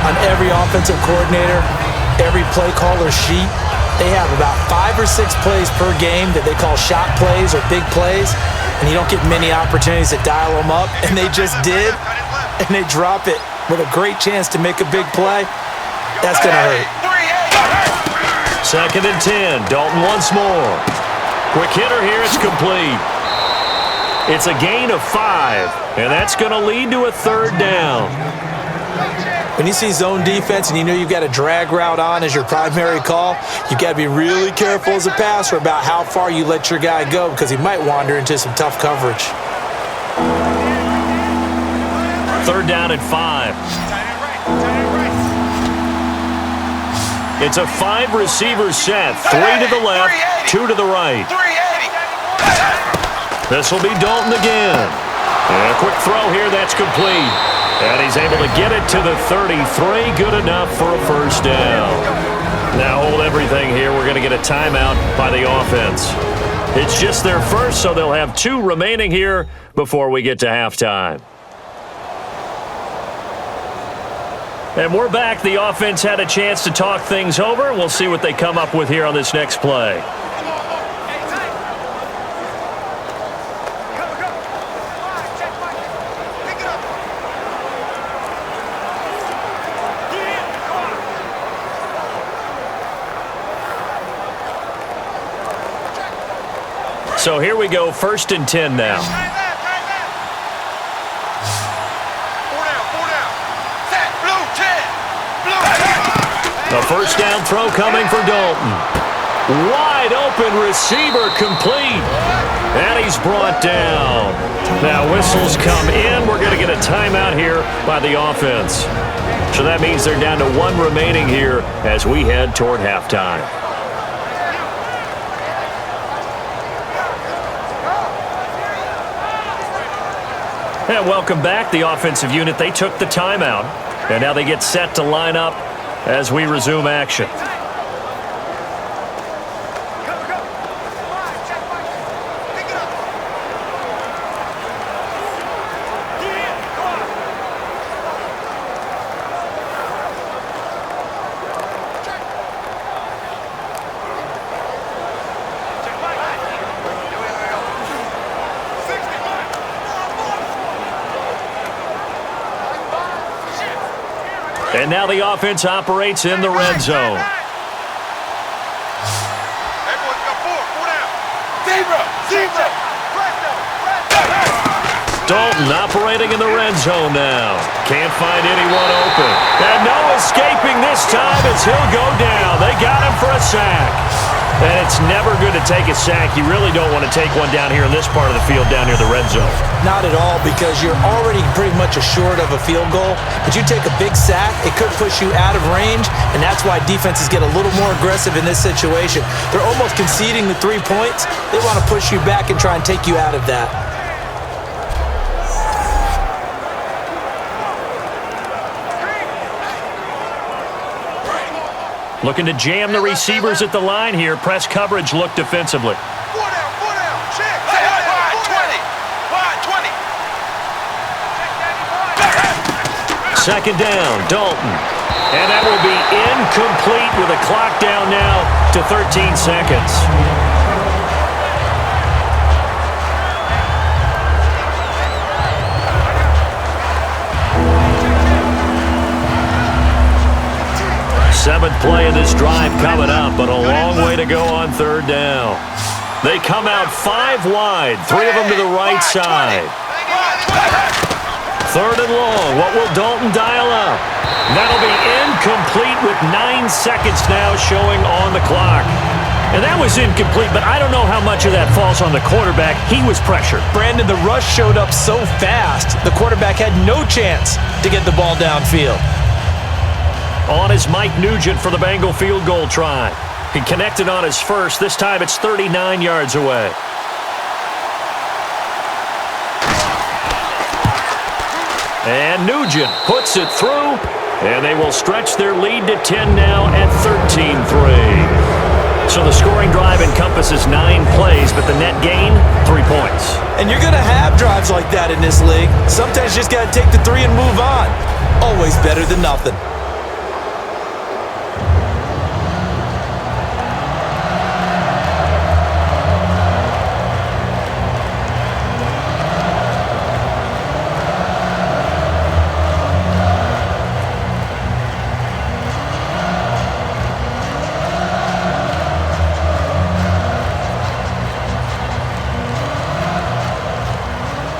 On every offensive coordinator, every play caller sheet, they have about 5 or 6 plays per game that they call shot plays or big plays, and you don't get many opportunities to dial them up, and they just did, and they drop it with a great chance to make a big play. That's going to hurt. 2nd and 10. Dalton once more. Quick hitter here. It's complete. It's a gain of 5, and that's going to lead to a 3rd down. When you see zone defense and you know you've got a drag route on as your primary call, you've got to be really careful as a passer about how far you let your guy go because he might wander into some tough coverage. 3rd down and 5. It's a 5-receiver set. 3 to the left, 2 to the right. This will be Dalton again. And a quick throw here, that's complete. And he's able to get it to the 33. Good enough for a 1st down. Now hold everything here. We're going to get a timeout by the offense. It's just their first, so they'll have 2 remaining here before we get to halftime. And we're back. The offense had a chance to talk things over. We'll see what they come up with here on this next play. So here we go, 1st and 10 now. The 1st down throw coming for Dalton. Wide open receiver complete. And he's brought down. Now whistles come in. We're going to get a timeout here by the offense. So that means they're down to 1 remaining here as we head toward halftime. And welcome back, the offensive unit. They took the timeout, and now they get set to line up as we resume action. And now the offense operates in the red zone. Dalton operating in the red zone now. Can't find anyone open. And no escaping this time as he'll go down. They got him for a sack. And it's never good to take a sack. You really don't want to take one down here in this part of the field, down near the red zone. Not at all, because you're already pretty much assured of a field goal. But you take a big sack, it could push you out of range, and that's why defenses get a little more aggressive in this situation. They're almost conceding the 3 points. They want to push you back and try and take you out of that. Looking to jam the receivers at the line here. Press coverage look defensively. Second down, Dalton. And that will be incomplete with a clock down now to 13 seconds. Seventh play of this drive coming up, but a long way to go on third down. They come out 5 wide, 3 of them to the right side. Third and long. What will Dalton dial up? That'll be incomplete with 9 seconds now showing on the clock. And that was incomplete, but I don't know how much of that falls on the quarterback. He was pressured. Brandon, the rush showed up so fast, the quarterback had no chance to get the ball downfield. On is Mike Nugent for the Bengal field goal try. He connected on his first. This time it's 39 yards away. And Nugent puts it through, and they will stretch their lead to 10 now at 13-3. So the scoring drive encompasses 9 plays, but the net gain, 3 points. And you're going to have drives like that in this league. Sometimes you just got to take the 3 and move on. Always better than nothing.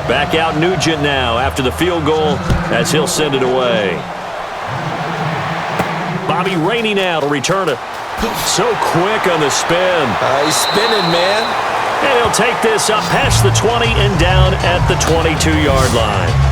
Back out Nugent now after the field goal as he'll send it away. Bobby Rainey now to return it. So quick on the spin. He's spinning, man. And he'll take this up past the 20 and down at the 22-yard line.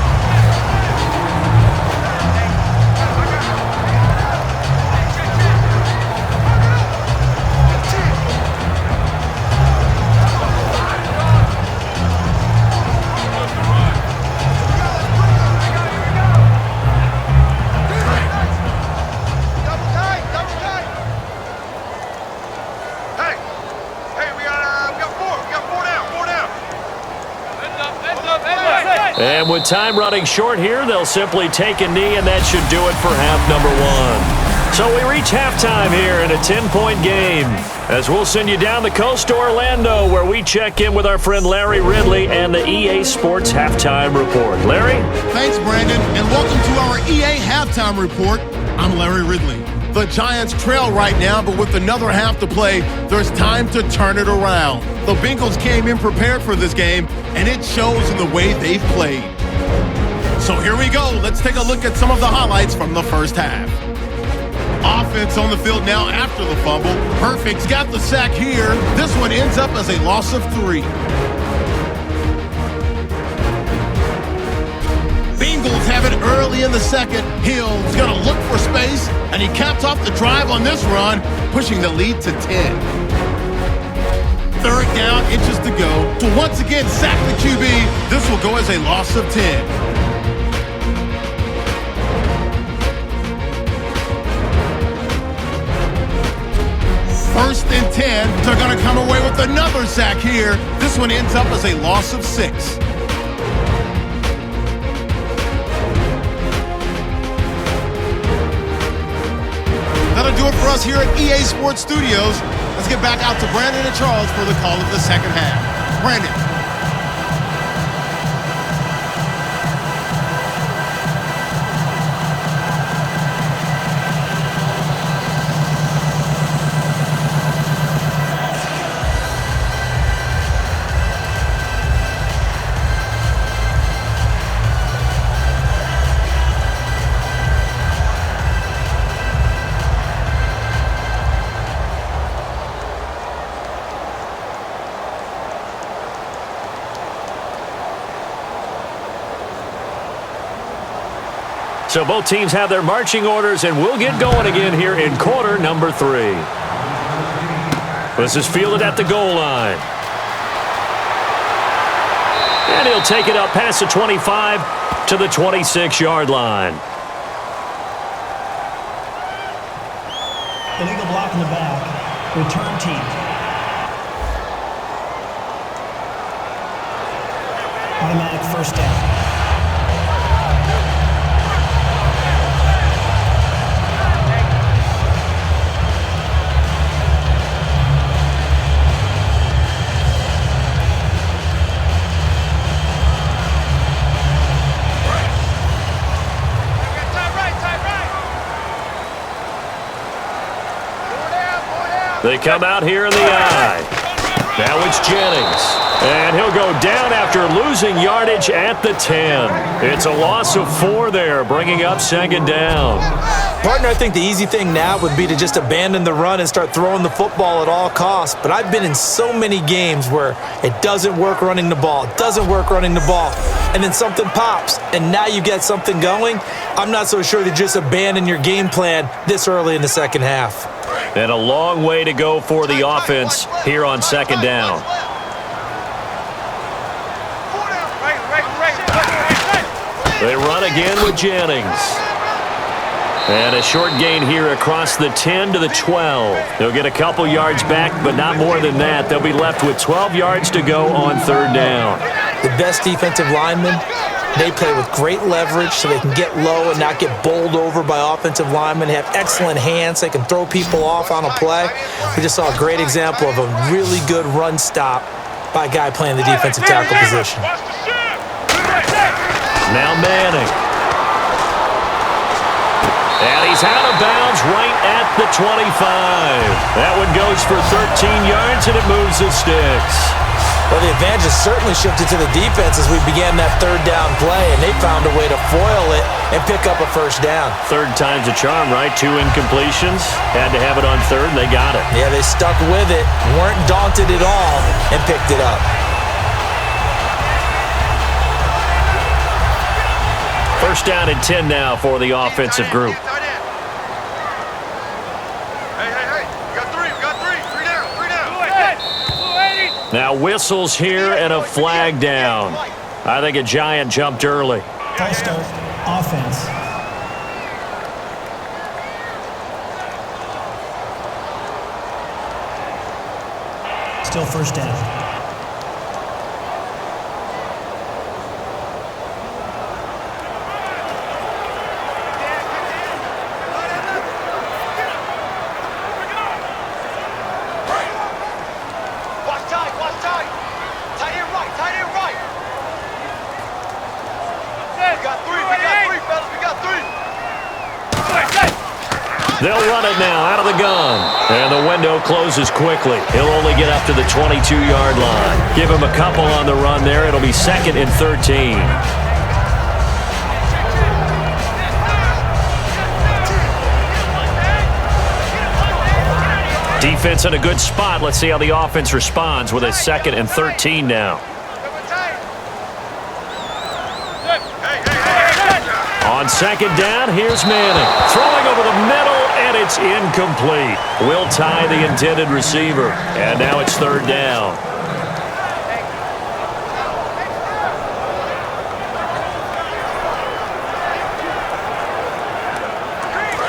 And with time running short here, they'll simply take a knee, and that should do it for half number 1. So we reach halftime here in a 10-point game, as we'll send you down the coast to Orlando, where we check in with our friend Larry Ridley and the EA Sports Halftime Report. Larry? Thanks, Brandon, and welcome to our EA Halftime Report. I'm Larry Ridley. The Giants trail right now, but with another half to play, there's time to turn it around. The Bengals came in prepared for this game, and it shows in the way they've played. So here we go. Let's take a look at some of the highlights from the first half. Offense on the field now after the fumble. Perfect's got the sack here. This one ends up as a loss of 3. Bengals have it early in the second. Hill's going to look for space, and he caps off the drive on this run, pushing the lead to 10. Third down, inches to go. So once again, sack the QB. This will go as a loss of 10. First and 10. They're going to come away with another sack here. This one ends up as a loss of 6. That'll do it for us here at EA Sports Studios. Let's get back out to Brandon and Charles for the call of the second half. Brandon. So both teams have their marching orders, and we'll get going again here in quarter number 3. This is fielded at the goal line. And he'll take it up past the 25 to the 26-yard line. Illegal block in the back. Return team. Automatic first down. They come out here in the eye. Now it's Jennings. And he'll go down after losing yardage at the 10. It's a loss of 4 there, bringing up second down. Partner, I think the easy thing now would be to just abandon the run and start throwing the football at all costs. But I've been in so many games where it doesn't work running the ball. It doesn't work running the ball. And then something pops, and now you get something going. I'm not so sure to just abandon your game plan this early in the second half. And a long way to go for the offense here on second down. They run again with Jennings. And a short gain here across the 10 to the 12. They'll get a couple yards back, but not more than that. They'll be left with 12 yards to go on third down. The best defensive linemen, they play with great leverage so they can get low and not get bowled over by offensive linemen. They have excellent hands. They can throw people off on a play. We just saw a great example of a really good run stop by a guy playing the defensive tackle position. Now Manning. And he's out of bounds right at the 25. That one goes for 13 yards, and it moves the sticks. Well, the advantage has certainly shifted to the defense as we began that third down play, and they found a way to foil it and pick up a first down. Third time's a charm, right? 2 incompletions. Had to have it on third, and they got it. Yeah, they stuck with it, weren't daunted at all, and picked it up. First down and 10 now for the offensive group. Now whistles here and a flag down. I think a Giant jumped early. False start. Offense. Still first down. They'll run it now out of the gun. And the window closes quickly. He'll only get up to the 22-yard line. Give him a couple on the run there. It'll be 2nd and 13. Defense in a good spot. Let's see how the offense responds with a 2nd and 13 now. On second down, here's Manning. Throwing over the middle, And it's incomplete. Will tie the intended receiver. And now it's third down.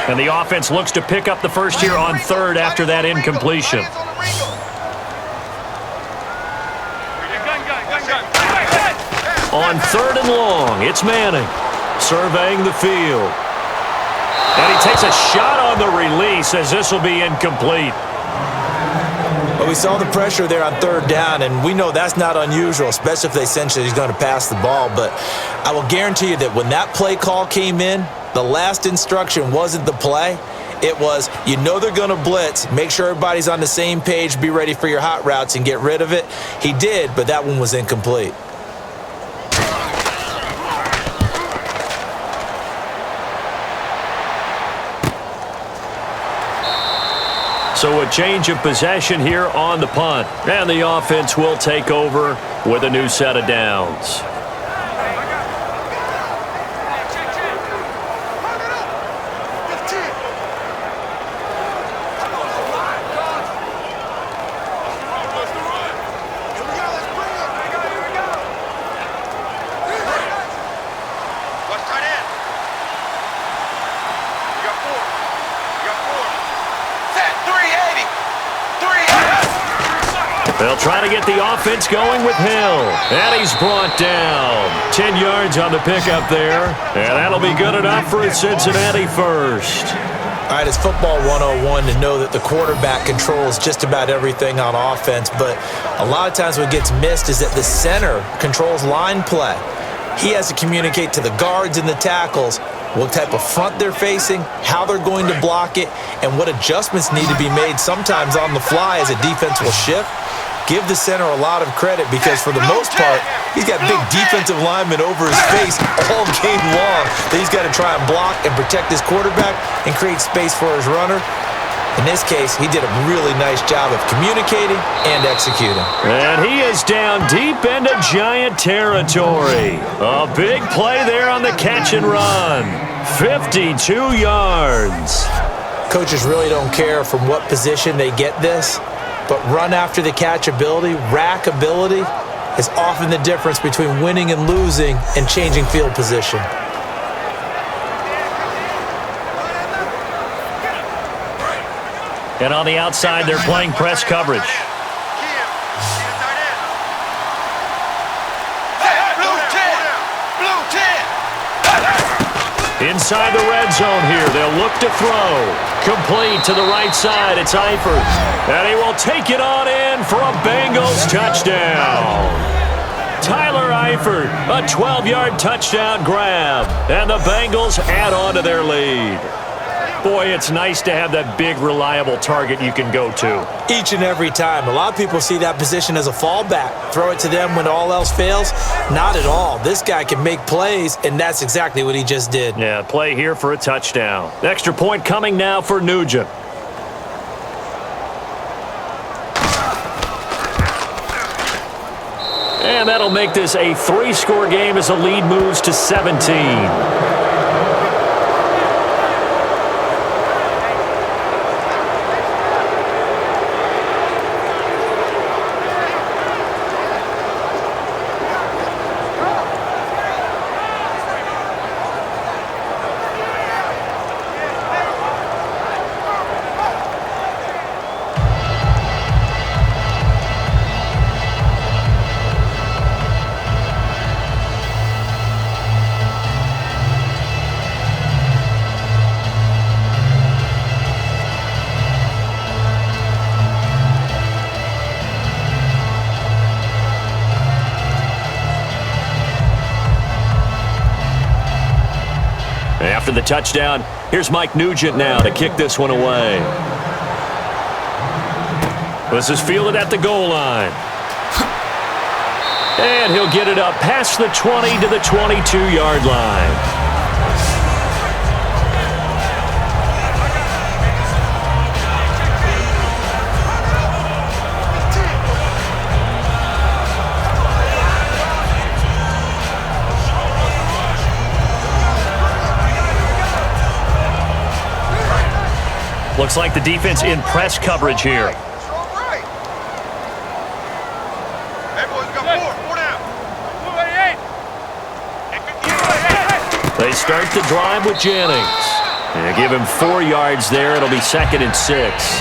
And the offense looks to pick up the first here on third after that incompletion. On third and long, it's Manning surveying the field. And he takes a shot on the release as this will be incomplete. Well, we saw the pressure there on third down, and we know that's not unusual, especially if they sense that he's going to pass the ball. But I will guarantee you that when that play call came in, the last instruction wasn't the play. It was, you know they're going to blitz. Make sure everybody's on the same page. Be ready for your hot routes and get rid of it. He did, but that one was incomplete. So a change of possession here on the punt. And the offense will take over with a new set of downs. They'll try to get the offense going with Hill. And he's brought down. 10 yards on the pickup there. And that'll be good enough for a Cincinnati first. All right, it's football 101 to know that the quarterback controls just about everything on offense. But a lot of times what gets missed is that the center controls line play. He has to communicate to the guards and the tackles what type of front they're facing, how they're going to block it, and what adjustments need to be made sometimes on the fly as a defense will shift. Give the center a lot of credit because for the most part, he's got big defensive linemen over his face all game long that he's got to try and block and protect his quarterback and create space for his runner. In this case, he did a really nice job of communicating and executing. And he is down deep into Giant territory. A big play there on the catch and run. 52 yards. Coaches really don't care from what position they get this, but run after the catch ability, rack ability, is often the difference between winning and losing and changing field position. And on the outside, they're playing press coverage. Inside the red zone here, they'll look to throw. Complete to the right side, it's Eifert. And he will take it on in for a Bengals touchdown. Tyler Eifert, a 12-yard touchdown grab. And the Bengals add on to their lead. Boy, it's nice to have that big, reliable target you can go to. Each and every time. A lot of people see that position as a fallback. Throw it to them when all else fails. Not at all. This guy can make plays, and that's exactly what he just did. Yeah, play here for a touchdown. Extra point coming now for Nugent. And that'll make this a 3-score game as the lead moves to 17. After the touchdown, here's Mike Nugent now to kick this one away. This is fielded at the goal line. And he'll get it up past the 20 to the 22-yard line. Looks like the defense in press coverage here. They start the drive with Jennings. And give him 4 yards there. It'll be 2nd and 6.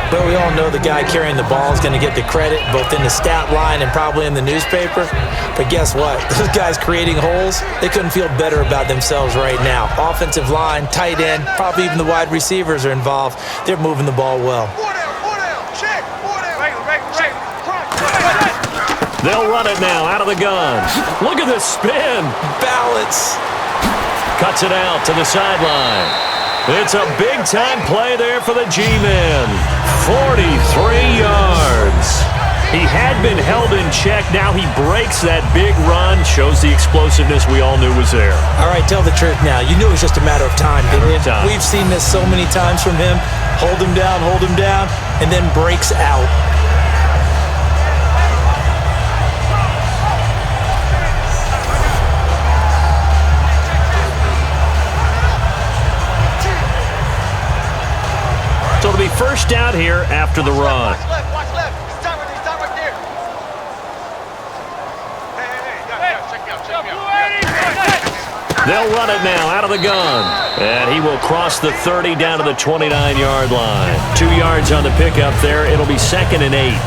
But we all know the guy carrying the ball is going to get the credit both in the stat line and probably in the newspaper. But guess what? Those guys creating holes, they couldn't feel better about themselves right now. Offensive line, tight end, probably even the wide receivers are involved. They're moving the ball well. They'll run it now out of the gun. Look at this spin. Balance. Cuts it out to the sideline. It's a big-time play there for the G-Men. 43 yards. He had been held in check. Now he breaks that big run. Shows the explosiveness we all knew was there. All right, tell the truth now. You knew it was just a matter of time, didn't you? We've seen this so many times from him. Hold him down, and then breaks out. So it'll be first down here after the run. Watch left. He's time right there. Check me out. They'll run it now out of the gun. And he will cross the 30 down to the 29-yard line. 2 yards on the pickup there. It'll be 2nd and 8.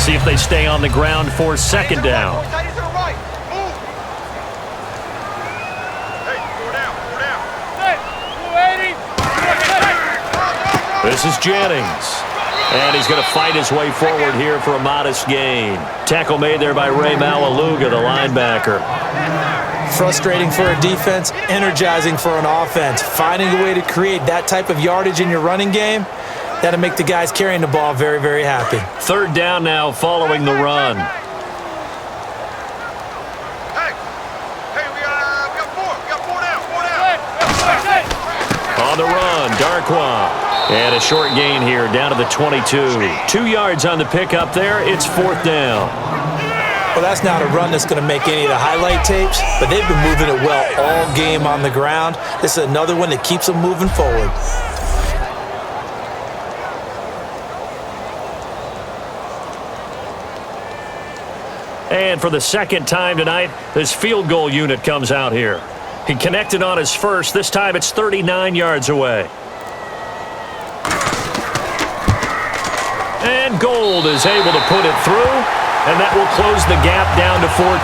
See if they stay on the ground for 2nd down. This is Jennings. And he's going to fight his way forward here for a modest gain. Tackle made there by Ray Malaluga, the linebacker. Frustrating for a defense, energizing for an offense. Finding a way to create that type of yardage in your running game, that'll make the guys carrying the ball very, very happy. 3rd down now following the run. We got 4 down. On the run, Darkwa. And a short gain here down to the 22. 2 yards on the pickup there. It's 4th down. Well, that's not a run that's going to make any of the highlight tapes, but they've been moving it well all game on the ground. This is another one that keeps them moving forward. And for the 2nd time tonight, this field goal unit comes out here. He connected on his first. This time it's 39 yards away. And Gold is able to put it through, and that will close the gap down to 14.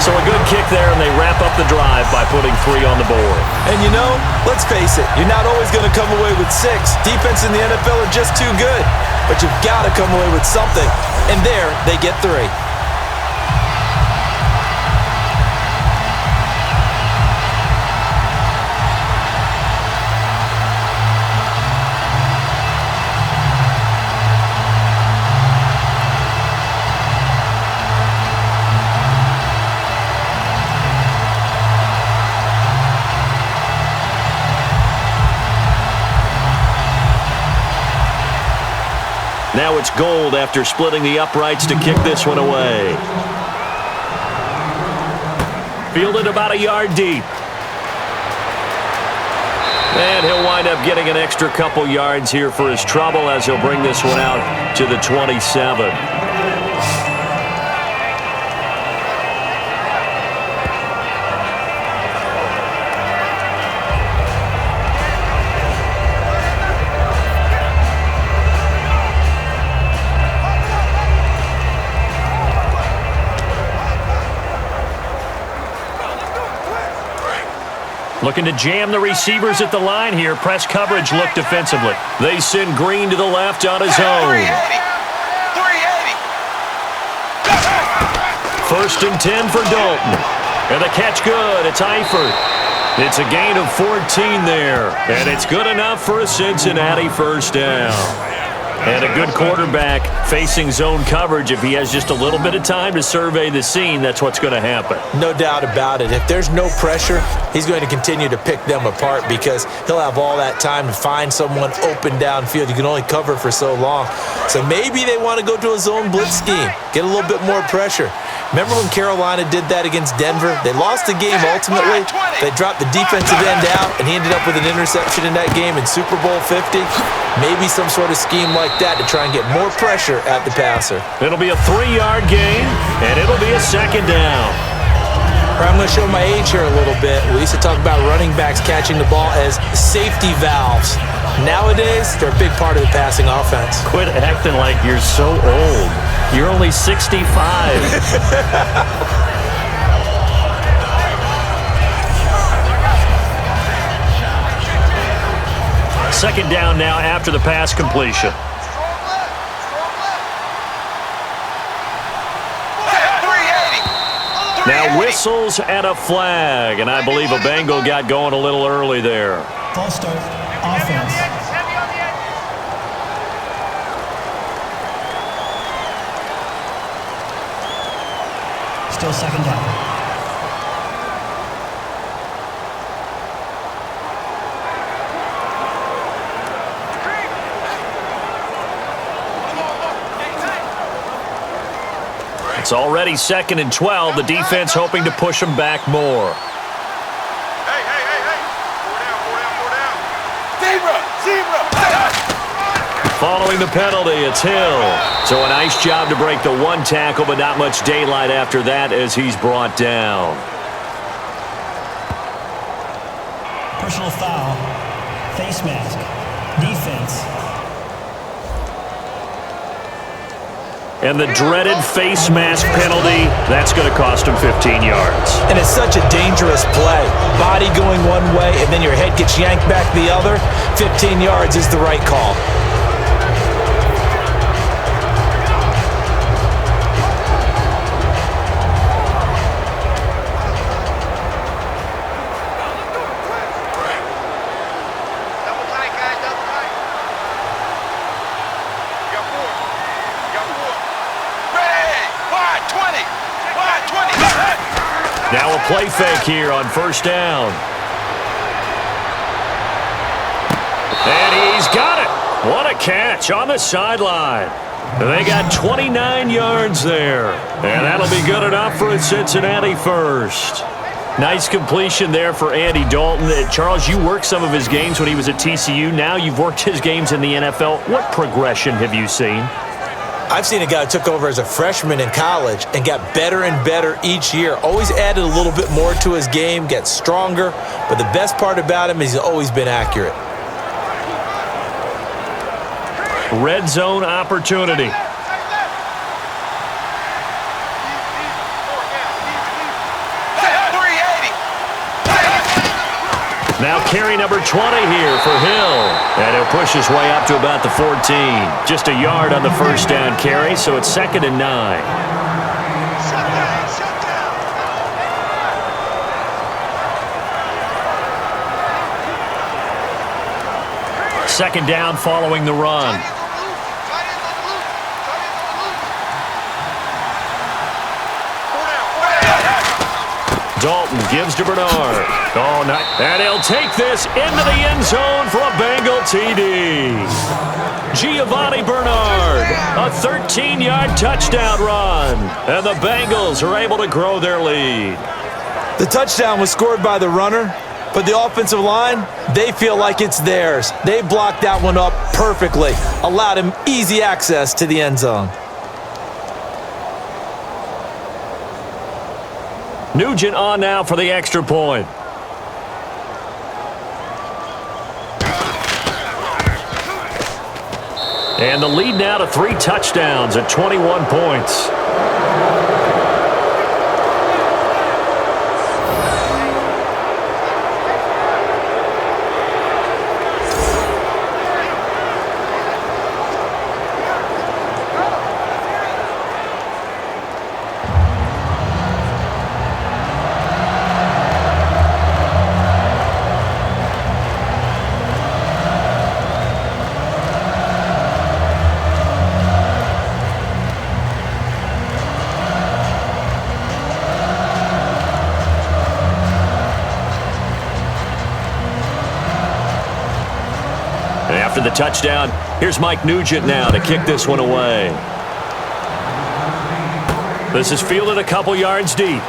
So a good kick there, and they wrap up the drive by putting 3 on the board. And you know, let's face it, you're not always going to come away with 6. Defense in the NFL are just too good. But you've got to come away with something. And there, they get 3. Now it's Gold after splitting the uprights to kick this one away. Fielded about a yard deep. And he'll wind up getting an extra couple yards here for his trouble as he'll bring this one out to the 27. Looking to jam the receivers at the line here. Press coverage look defensively. They send Green to the left on his own. 1st and 10 for Dalton. And the catch good. It's Eifert. It's a gain of 14 there. And it's good enough for a Cincinnati first down. And a good quarterback facing zone coverage, if he has just a little bit of time to survey the scene, that's what's going to happen. No doubt about it. If there's no pressure, he's going to continue to pick them apart because he'll have all that time to find someone open downfield. You can only cover for so long. So maybe they want to go to a zone blitz scheme, get a little bit more pressure. Remember when Carolina did that against Denver? They lost the game ultimately. They dropped the defensive end out, and he ended up with an interception in that game in Super Bowl 50. Maybe some sort of scheme like that to try and get more pressure at the passer. It'll be a 3-yard gain, and it'll be a second down. I'm going to show my age here a little bit. We used to talk about running backs catching the ball as safety valves. Nowadays, they're a big part of the passing offense. Quit acting like you're so old. You're only 65. Second down now after the pass completion. Now whistles and a flag, and I believe a Bengal got going a little early there. False start, offense. Still second down. It's already 2nd and 12. The defense hoping to push them back more. Hey. Zebra. Following the penalty, it's Hill. So a nice job to break the one tackle, but not much daylight after that as he's brought down. Personal foul. Face mask. Defense. And the dreaded face mask penalty, that's going to cost him 15 yards. And it's such a dangerous play. Body going one way, and then your head gets yanked back the other. 15 yards is the right call. Now a play fake here on first down. And he's got it. What a catch on the sideline. They got 29 yards there. And that'll be good enough for a Cincinnati first. Nice completion there for Andy Dalton. Charles, you worked some of his games when he was at TCU. Now you've worked his games in the NFL. What progression have you seen? I've seen a guy who took over as a freshman in college and got better and better each year. Always added a little bit more to his game, gets stronger. But the best part about him is he's always been accurate. Red zone opportunity. Now carry number 20 here for Hill. And he'll push his way up to about the 14. Just a yard on the first down carry, so it's 2nd and 9. Second down following the run. Dalton gives to Bernard. Oh, nice. And he'll take this into the end zone for a Bengal TD. Giovanni Bernard, a 13-yard touchdown run. And the Bengals are able to grow their lead. The touchdown was scored by the runner, but the offensive line, they feel like it's theirs. They blocked that one up perfectly, allowed him easy access to the end zone. Nugent on now for the extra point. And the lead now to 3 touchdowns at 21 points. the touchdown. Here's Mike Nugent now to kick this one away. This is fielded a couple yards deep.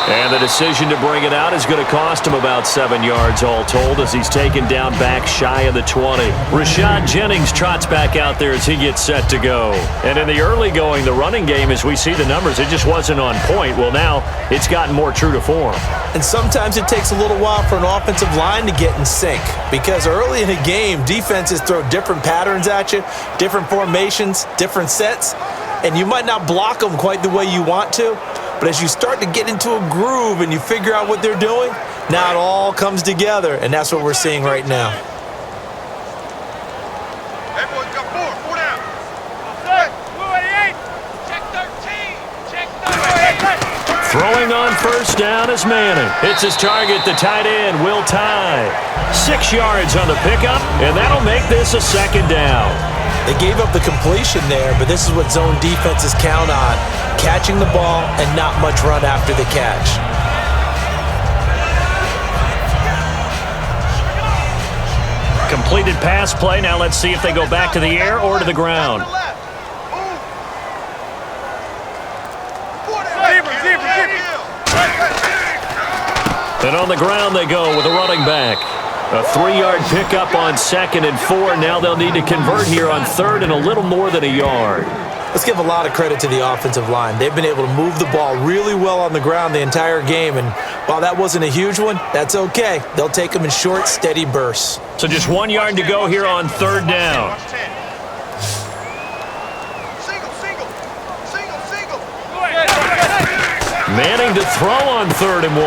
And the decision to bring it out is going to cost him about 7 yards all told as he's taken down back shy of the 20. Rashad Jennings trots back out there as he gets set to go. And in the early going, the running game, as we see the numbers, it just wasn't on point. Well, now it's gotten more true to form. And sometimes it takes a little while for an offensive line to get in sync because early in a game, defenses throw different patterns at you, different formations, different sets, and you might not block them quite the way you want to. But as you start to get into a groove and you figure out what they're doing, now it all comes together, and that's what we're seeing right now. Hey, boys, got four down. Check 13. Check 13. Throwing on first down is Manning. It's his target, the tight end, Will Tye. 6 yards on the pickup, and that'll make this a second down. They gave up the completion there, but this is what zone defenses count on, catching the ball and not much run after the catch. Completed pass play. Now let's see if they go back to the air or to the ground. And on the ground they go with a running back. A 3-yard pickup on 2nd and 4. Now they'll need to convert here on 3rd and a little more than a yard. Let's give a lot of credit to the offensive line. They've been able to move the ball really well on the ground the entire game, and while that wasn't a huge one, that's okay. They'll take them in short, steady bursts. So just 1 yard to go here on 3rd down. Manning to throw on 3rd and 1.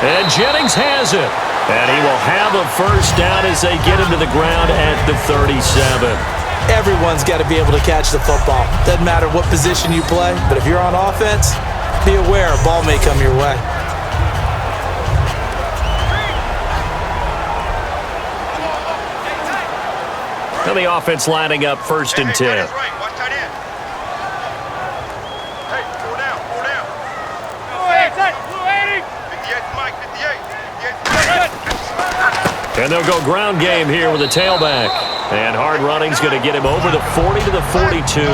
And Jennings has it. And he will have a first down as they get him to the ground at the 37. Everyone's got to be able to catch the football. Doesn't matter what position you play, but if you're on offense, be aware a ball may come your way. Now the offense lining up 1st and 10. And they'll go ground game here with a tailback. And hard running's going to get him over the 40 to the 42.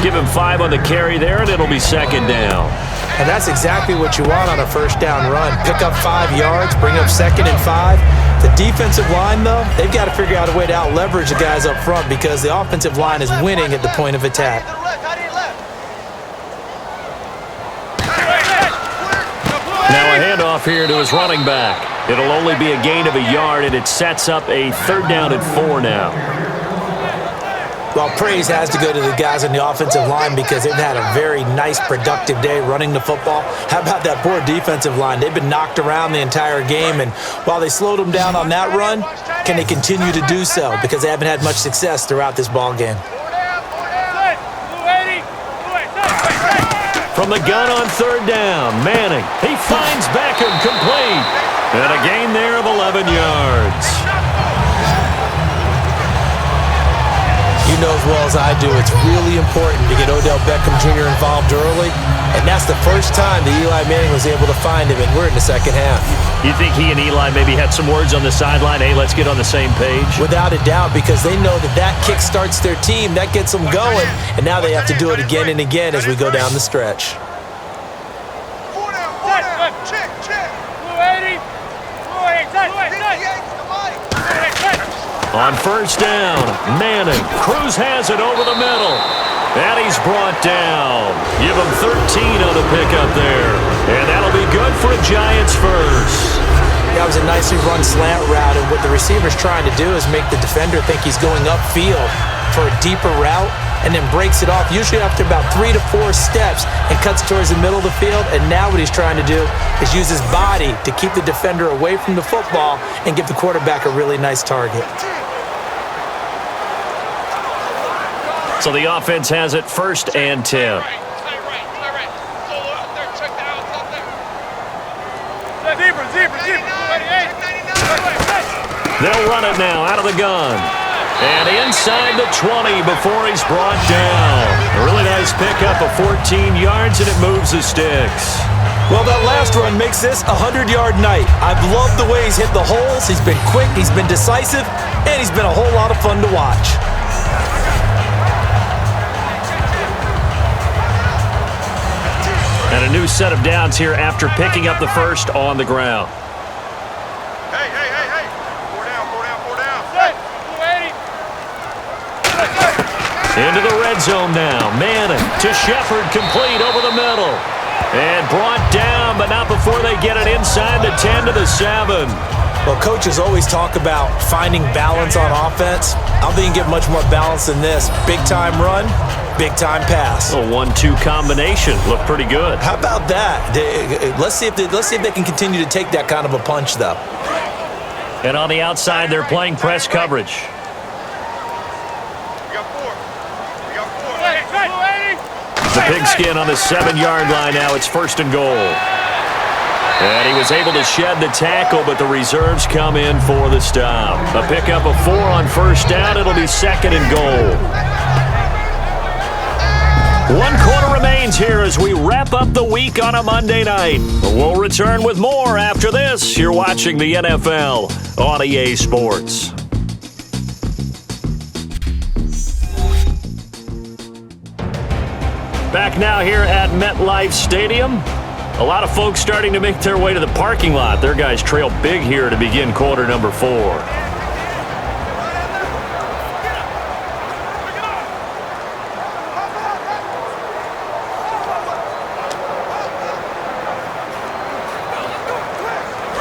Give him 5 on the carry there, and it'll be 2nd down. And that's exactly what you want on a first down run. Pick up 5 yards, bring up 2nd and 5. The defensive line, though, they've got to figure out a way to out-leverage the guys up front because the offensive line is winning at the point of attack. Now a handoff here to his running back. It'll only be a gain of a yard, and it sets up a 3rd down and 4 now. Well, praise has to go to the guys on the offensive line because they've had a very nice, productive day running the football. How about that poor defensive line? They've been knocked around the entire game, and while they slowed them down on that run, can they continue to do so? Because they haven't had much success throughout this ball game. From the gun on 3rd down, Manning. He finds Beckham complete. And a gain there of 11 yards. You know as well as I do, it's really important to get Odell Beckham Jr. involved early. And that's the first time that Eli Manning was able to find him, and we're in the second half. You think he and Eli maybe had some words on the sideline? Hey, let's get on the same page? Without a doubt, because they know that that kick starts their team. That gets them going. And now they have to do it again and again as we go down the stretch. On first down, Manning. Cruz has it over the middle. And he's brought down. Give him 13 on the pickup there. And that'll be good for a Giants first. That was a nicely run slant route, and what the receiver's trying to do is make the defender think he's going upfield for a deeper route and then breaks it off, usually after about 3 to 4 steps, and cuts towards the middle of the field. And now what he's trying to do is use his body to keep the defender away from the football and give the quarterback a really nice target. So the offense has it 1st and 10. They'll run it now out of the gun. And inside the 20 before he's brought down. A really nice pickup of 14 yards, and it moves the sticks. Well, that last run makes this a 100-yard night. I've loved the way he's hit the holes. He's been quick, he's been decisive, and he's been a whole lot of fun to watch. And a new set of downs here after picking up the first on the ground. Hey. Four down. Into the red zone now. Madden to Shepard, complete over the middle. And brought down, but not before they get it inside the 10 to the 7. Well, coaches always talk about finding balance on offense. I don't think you can get much more balance than this. Big-time run, big-time pass. A 1-2 combination. Looked pretty good. How about that? Let's see if they can continue to take that kind of a punch, though. And on the outside, they're playing press coverage. We got four. The pigskin on the 7-yard line now. It's 1st and goal. And he was able to shed the tackle, but the reserves come in for the stop. A pickup of 4 on 1st down. It'll be 2nd and goal. 1 quarter remains here as we wrap up the week on a Monday night. We'll return with more after this. You're watching the NFL on EA Sports. Back now here at MetLife Stadium. A lot of folks starting to make their way to the parking lot. Their guys trail big here to begin quarter number 4.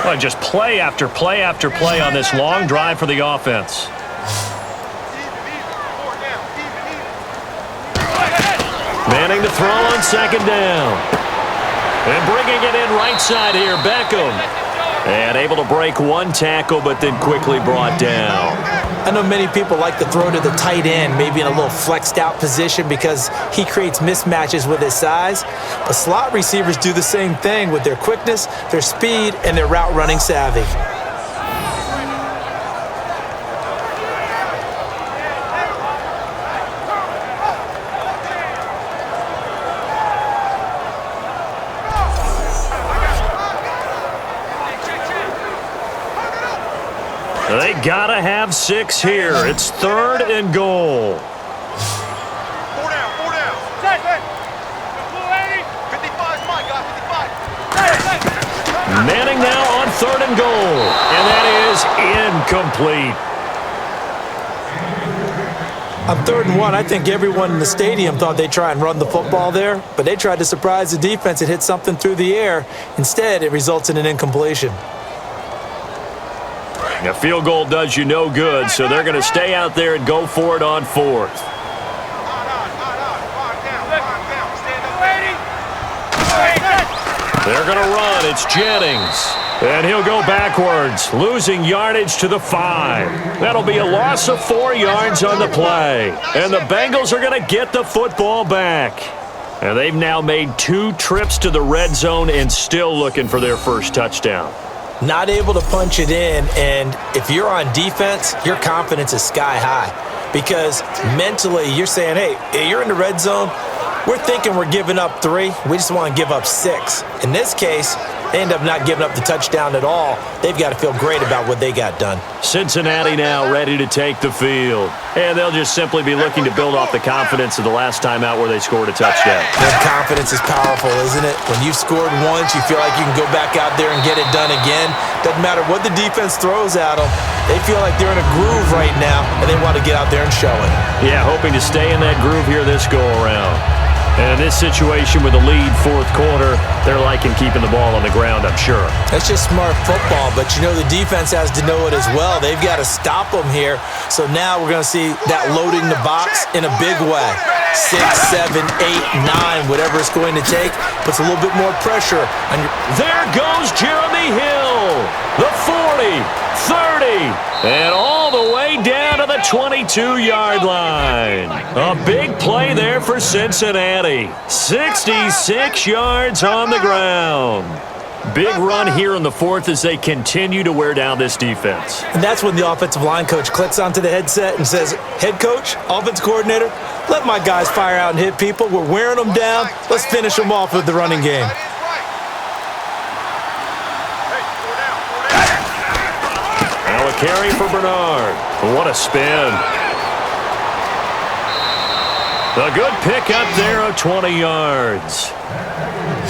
Well, just play after play after play on this long drive for the offense. Manning to throw on 2nd down. And bringing it in right side here, Beckham. And able to break 1 tackle, but then quickly brought down. I know many people like to throw to the tight end, maybe in a little flexed out position because he creates mismatches with his size. But slot receivers do the same thing with their quickness, their speed, and their route running savvy. They gotta have 6 here. It's 3rd and goal. 4 down. 55, my God, 55. Manning now on 3rd and goal. And that is incomplete. On 3rd and 1, I think everyone in the stadium thought they'd try and run the football there, but they tried to surprise the defense and hit something through the air. Instead, it results in an incompletion. A field goal does you no good, so they're going to stay out there and go for it on 4th. They're going to run. It's Jennings. And he'll go backwards, losing yardage to the 5. That'll be a loss of 4 yards on the play. And the Bengals are going to get the football back. And they've now made 2 trips to the red zone and still looking for their first touchdown. Not able to punch it in, and if you're on defense, your confidence is sky high because mentally you're saying, hey, you're in the red zone. We're thinking we're giving up 3. We just want to give up 6. In this case, they end up not giving up the touchdown at all. They've got to feel great about what they got done. Cincinnati now ready to take the field. And they'll just simply be looking to build off the confidence of the last time out where they scored a touchdown. That confidence is powerful, isn't it? When you've scored once, you feel like you can go back out there and get it done again. Doesn't matter what the defense throws at them. They feel like they're in a groove right now, and they want to get out there and show it. Yeah, hoping to stay in that groove here this go-around. And in this situation with the lead 4th quarter, they're liking keeping the ball on the ground, I'm sure. That's just smart football, but you know the defense has to know it as well. They've got to stop them here. So now we're going to see that loading the box in a big way. 6, 7, 8, 9, whatever it's going to take, puts a little bit more pressure on your... There goes Jeremy Hill, the 40, 30, and all the way down to the 22-yard line. A big play there for Cincinnati. 66 yards on the ground. Big run here in the fourth as they continue to wear down this defense. And that's when the offensive line coach clicks onto the headset and says, head coach, offense coordinator, let my guys fire out and hit people. We're wearing them down. Let's finish them off with the running game. Now a carry for Bernard. What a spin. A good pickup there of 20 yards.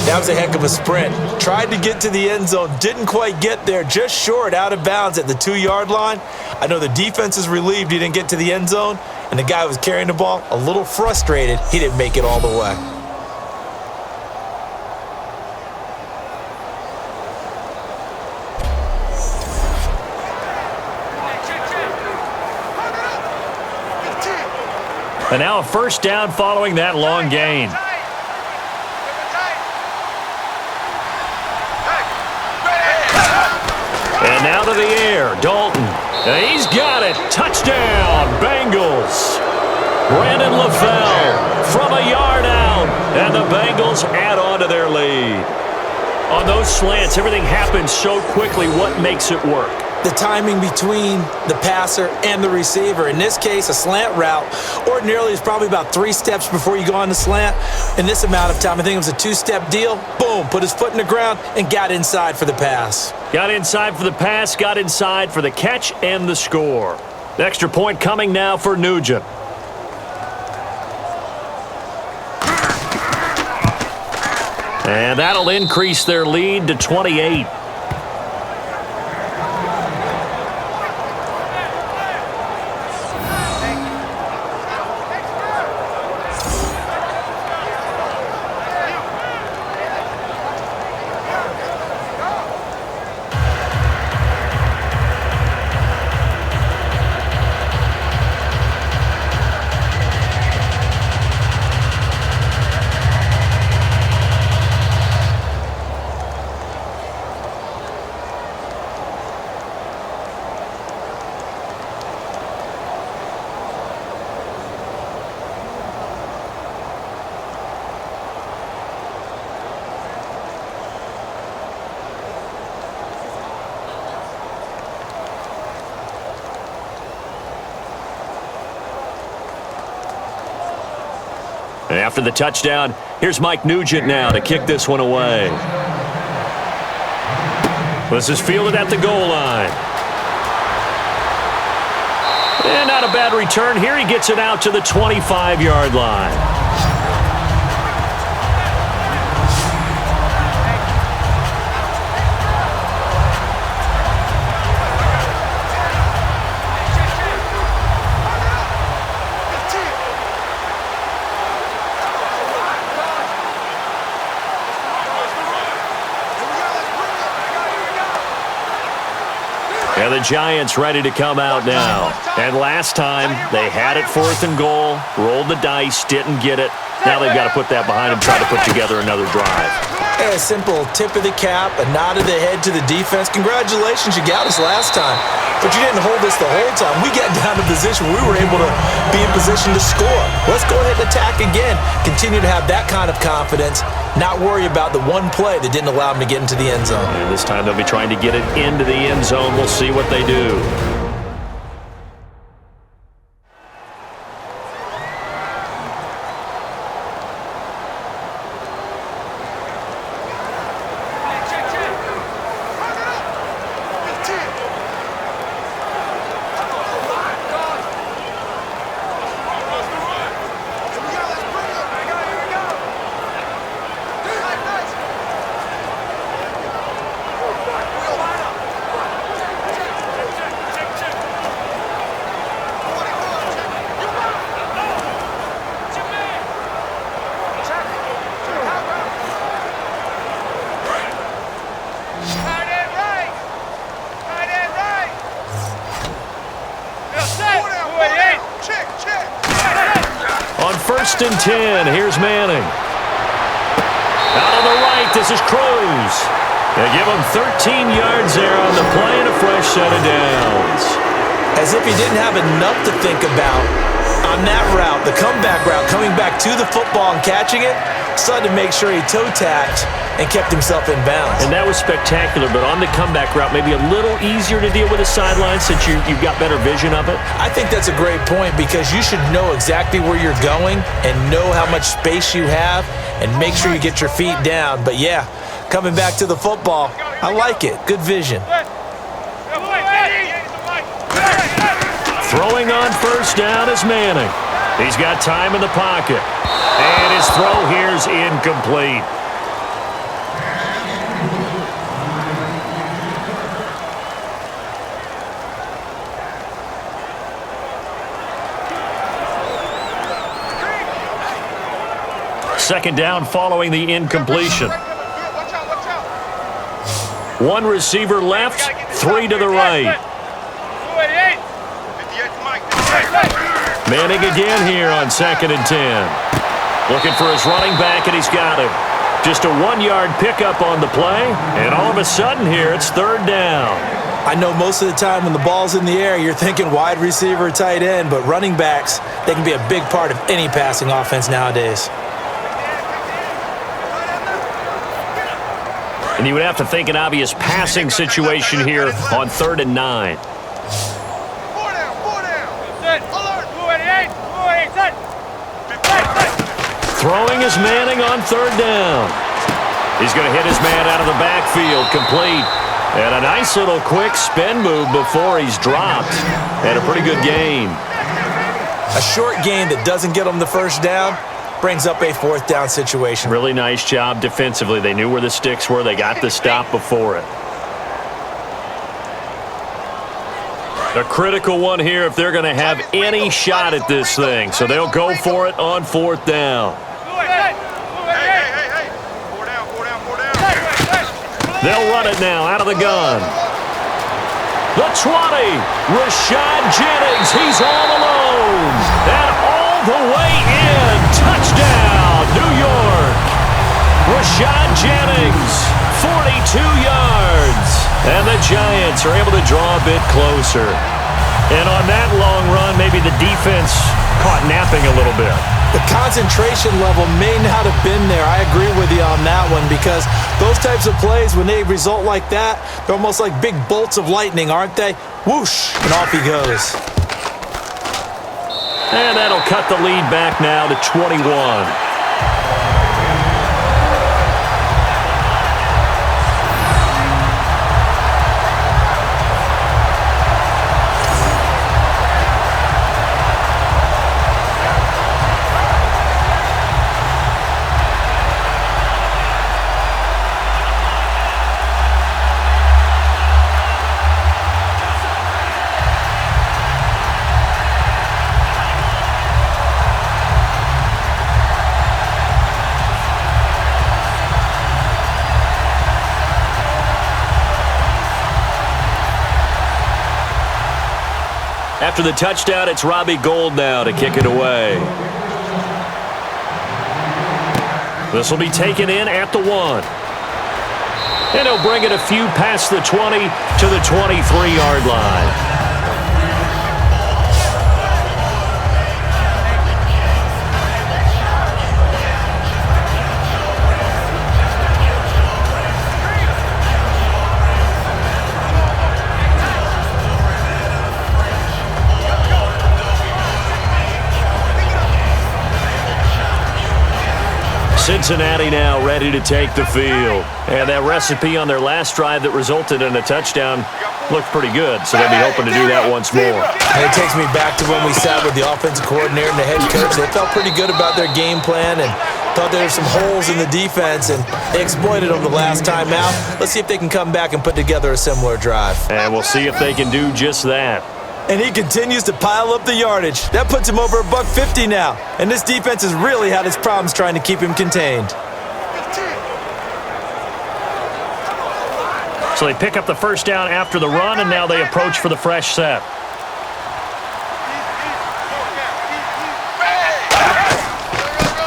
That was a heck of a sprint. Tried to get to the end zone, didn't quite get there, just short, out of bounds at the 2-yard line. I know the defense is relieved he didn't get to the end zone, and the guy who was carrying the ball, a little frustrated, he didn't make it all the way. And now a first down following that long gain. And now to the air, Dalton. And he's got it. Touchdown, Bengals. Brandon LaFell from a yard out. And the Bengals add on to their lead. On those slants, everything happens so quickly. What makes it work? The timing between the passer and the receiver. In this case, a slant route ordinarily is probably about 3 steps before you go on the slant. In this amount of time, I think it was a 2-step deal. Boom, put his foot in the ground and got inside for the pass. Got inside for the pass, got inside for the catch and the score. The extra point coming now for Nugent. And that'll increase their lead to 28. And after the touchdown, here's Mike Nugent now to kick this one away. This is fielded at the goal line. And not a bad return here. He gets it out to the 25-yard line. And the Giants ready to come out now. And last time, they had it 4th and goal, rolled the dice, didn't get it. Now they've got to put that behind them, try to put together another drive. A simple tip of the cap, a nod of the head to the defense. Congratulations, you got us last time. But you didn't hold us the whole time. We got down to position where we were able to be in position to score. Let's go ahead and attack again. Continue to have that kind of confidence. Not worry about the one play that didn't allow them to get into the end zone. And this time they'll be trying to get it into the end zone. We'll see what they do. On 1st and 10, here's Manning. Out on the right, this is Cruz. They give him 13 yards there on the play and a fresh set of downs. As if he didn't have enough to think about On that route, the comeback route, coming back to the football and catching it, started to make sure he toe-tapped and kept himself in bounds. And that was spectacular, but on the comeback route, maybe a little easier to deal with the sideline since you've got better vision of it? I think that's a great point because you should know exactly where you're going and know how much space you have and make sure you get your feet down. But yeah, coming back to the football, I like it. Good vision. Throwing on first down is Manning. He's got time in the pocket. And his throw here's incomplete. Second down following the incompletion. One receiver left, three to the right. Manning again here on 2nd and 10. Looking for his running back, and he's got him. Just a 1-yard pickup on the play, and all of a sudden here it's 3rd down. I know most of the time when the ball's in the air, you're thinking wide receiver, tight end, but running backs, they can be a big part of any passing offense nowadays. And you would have to think an obvious passing situation here on 3rd and 9. Throwing is Manning on 3rd down. He's going to hit his man out of the backfield, complete. And a nice little quick spin move before he's dropped. And a pretty good gain. A short gain that doesn't get him the first down brings up a 4th down situation. Really nice job defensively. They knew where the sticks were. They got the stop before it. A critical one here if they're going to have any shot at this thing. So they'll go for it on 4th down. They'll run it now out of the gun. The 20. Rashad Jennings. He's all alone. And all the way in. Touchdown, New York. Rashad Jennings, 42 yards. And the Giants are able to draw a bit closer. And on that long run, maybe the defense caught napping a little bit. The concentration level may not have been there. I agree with you on that one because those types of plays, when they result like that, they're almost like big bolts of lightning, aren't they? Whoosh, and off he goes. And that'll cut the lead back now to 21. After the touchdown, it's Robbie Gould now to kick it away. This will be taken in at the 1. And he'll bring it a few past the 20 to the 23-yard line. Cincinnati now ready to take the field. And that recipe on their last drive that resulted in a touchdown looked pretty good, so they'll be hoping to do that once more. And it takes me back to when we sat with the offensive coordinator and the head coach. They felt pretty good about their game plan and thought there were some holes in the defense, and they exploited them the last time out. Let's see if they can come back and put together a similar drive. And we'll see if they can do just that. And he continues to pile up the yardage. That puts him over $150 now. And this defense has really had its problems trying to keep him contained. So they pick up the first down after the run, and now they approach for the fresh set.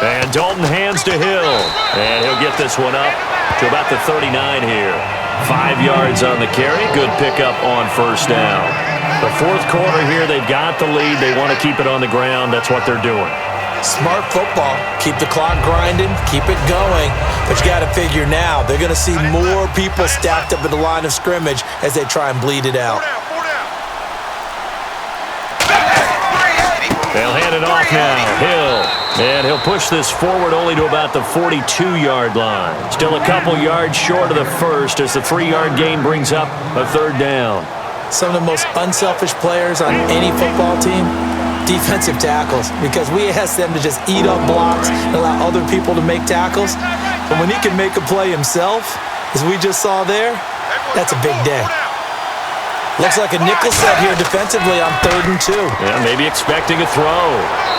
And Dalton hands to Hill. And he'll get this one up to about the 39 here. 5 yards on the carry. Good pickup on first down. The fourth quarter here, they've got the lead. They want to keep it on the ground. That's what they're doing. Smart football. Keep the clock grinding. Keep it going. But you got to figure now, they're going to see more people stacked up at the line of scrimmage as they try and bleed it out. They'll hand it off now. Hill. And he'll push this forward only to about the 42-yard line. Still a couple yards short of the first as the 3-yard gain brings up a third down. Some of the most unselfish players on any football team, defensive tackles, because we ask them to just eat up blocks and allow other people to make tackles. But when he can make a play himself, as we just saw there, that's a big day. Looks like a nickel set here defensively on 3rd and 2. Yeah, maybe expecting a throw.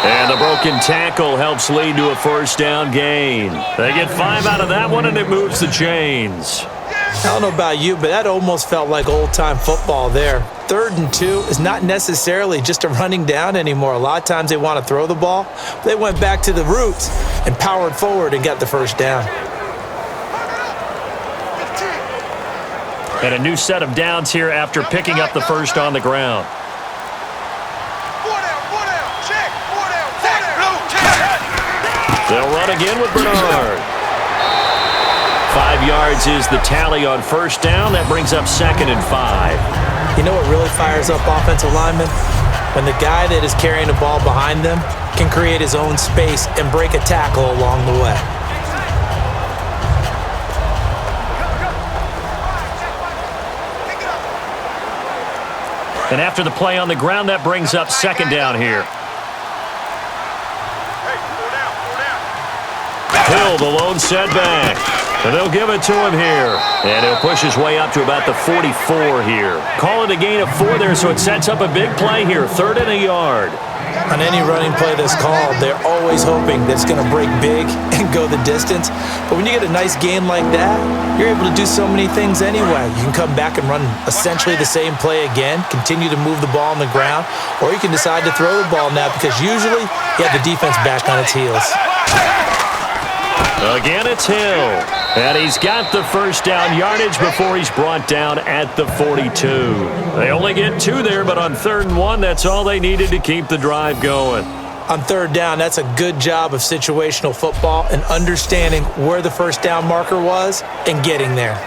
And the broken tackle helps lead to a first down gain. They get 5 out of that one, and it moves the chains. I don't know about you, but that almost felt like old-time football there. 3rd and 2 is not necessarily just a running down anymore. A lot of times they want to throw the ball. They went back to the roots and powered forward and got the first down. And a new set of downs here after picking up the first on the ground. They'll run again with Bernard. 5 yards is the tally on first down. That brings up 2nd and 5. You know what really fires up offensive linemen? When the guy that is carrying the ball behind them can create his own space and break a tackle along the way. And after the play on the ground, that brings up 2nd down here. Hill, the lone setback. And they'll give it to him here. And he'll push his way up to about the 44 here. Call it a gain of 4 there, so it sets up a big play here. 3rd and a yard. On any running play that's called, they're always hoping that it's going to break big and go the distance. But when you get a nice gain like that, you're able to do so many things anyway. You can come back and run essentially the same play again, continue to move the ball on the ground, or you can decide to throw the ball now because usually you have the defense back on its heels. Again, it's Hill. And he's got the first down yardage before he's brought down at the 42. They only get 2 there, but on 3rd and 1, that's all they needed to keep the drive going. On 3rd down, that's a good job of situational football and understanding where the first down marker was and getting there.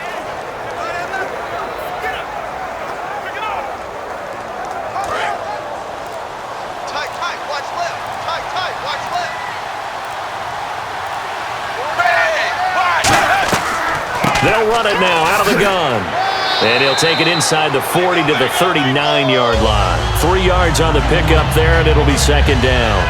They'll run it now out of the gun. And he'll take it inside the 40 to the 39-yard line. 3 yards on the pickup there, and it'll be 2nd down.